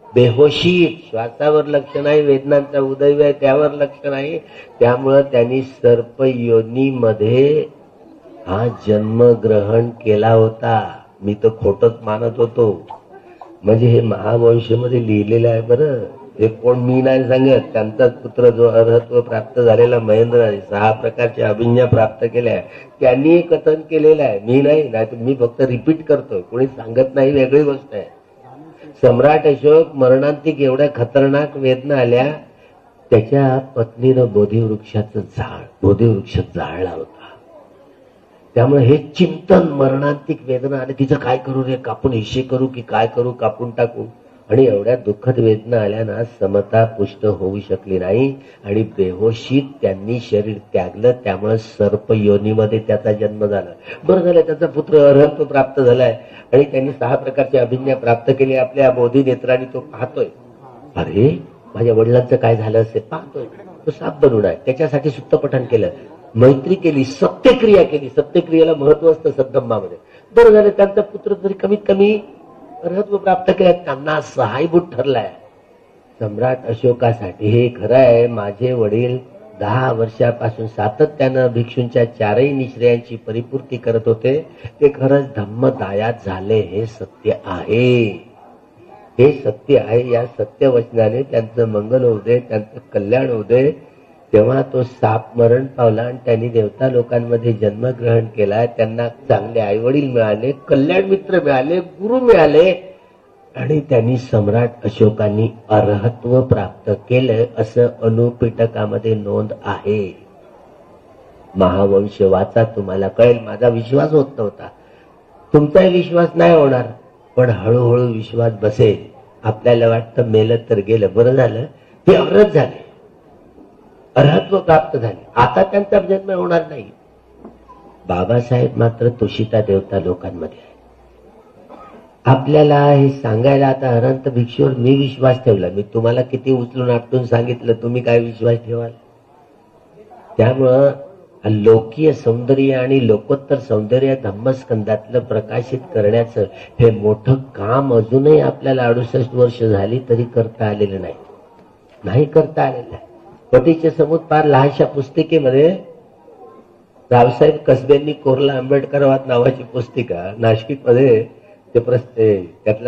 बेहोशीत, श्वासावर लक्ष नाही, वेदनांचा उदय आहे त्यावर लक्ष नाही. त्यामुळं त्यांनी सर्प योनीमध्ये हा जन्म ग्रहण केला होता. मी तर खोटच मानत होतो. म्हणजे हे महावंशमध्ये लिहिलेलं आहे बरं. हे कोण मी नाही सांगत. त्यांचाच पुत्र जो अर्हत्व प्राप्त झालेला महेंद्र आहे, 6 प्रकारच्या अभिज्ञा प्राप्त केल्या, त्यांनी कथन केलेलं आहे. मी नाही, मी फक्त रिपीट करतोय. कोणी सांगत नाही, वेगळी गोष्ट आहे. सम्राट अशोक मरणांतिक एवढ्या खतरनाक वेदना आल्या, त्याच्या पत्नीनं बोधिवृक्षाचं जाळला होता. त्यामुळे हे चिंतन, मरणांतिक वेदना आले, तिचं काय करू रे, कापून हिस्से करू की काय करू, कापून टाकू. आणि एवढ्या दुःखद वेदना आल्या ना, समता पुष्ट होऊ शकली नाही आणि बेहोशीत त्यांनी शरीर त्यागलं. त्यामुळे सर्प योनीमध्ये त्याचा जन्म झाला. बरं झालं, त्याचा पुत्र अर्हत्व प्राप्त झालाय आणि त्यांनी 6 प्रकारची अभिज्ञा प्राप्त केली. आपल्या बोधी नेत्राने तो पाहतोय, अरे माझ्या वडिलांचं काय झालं असेल पाहतोय. तो साप बनून आहे. त्याच्यासाठी सुत्तपठण केलं, मैत्री केली, सत्यक्रिया केली. सत्यक्रियेला महत्व असतं सद्धम्मामध्ये. बरं झालं, त्यांचा पुत्र तरी कमीत कमी अर्हत्व प्राप्त केलं, त्यांना सहायभूत ठरलाय. सम्राट अशोकासाठी हे खरं आहे, माझे वडील 10 वर्षापासून सातत्यानं भिक्षूंच्या 4ही निश्रयांची परिपूर्ती करत होते. ते खरंच धम्मदायात झाले. हे सत्य आहे, हे सत्य आहे. या सत्य वचनाने त्यांचं मंगल होऊ दे, त्यांचं कल्याण होऊ दे. तेव्हा तो साप मरण पावला आणि त्यांनी देवता लोकांमध्ये जन्मग्रहण केला. त्यांना चांगले आईवडील मिळाले, कल्याण मित्र मिळाले, गुरु मिळाले आणि त्यांनी सम्राट अशोकांनी अर्हत्व प्राप्त केलं असं अनुपिटकामध्ये नोंद आहे. महावंश वाचा, तुम्हाला कळेल. माझा विश्वास होत नव्हता, तुमचाही विश्वास नाही होणार, पण हळूहळू विश्वास बसेल. आपल्याला वाटतं मेलं तर गेलं, बरं झालं ते अर्हत झाले, अर्हत्व प्राप्त झाले. आता त्यांचा जन्म होणार नाही. बाबासाहेब मात्र तुषिता देवता लोकांमध्ये आहे. आपल्याला हे सांगायला आता अनंत भिक्षूवर मी विश्वास ठेवला. मी तुम्हाला किती उचलून आपटून सांगितलं, तुम्ही काय विश्वास ठेवाल. त्यामुळं लोकीय सौंदर्य आणि लोकोत्तर सौंदर्य धम्मस्कंदातलं प्रकाशित करण्याचं हे मोठं काम अजूनही आपल्याला 68 वर्ष झाली तरी करता आलेलं नाही करता आलेलं आहे. पटीचे समुद फार लहानशा पुस्तिकेमध्ये रावसाहेब कसबेंनी कोरला आंबेडकरवाद नावाची पुस्तिका नाशिकमध्ये ते त्यातलं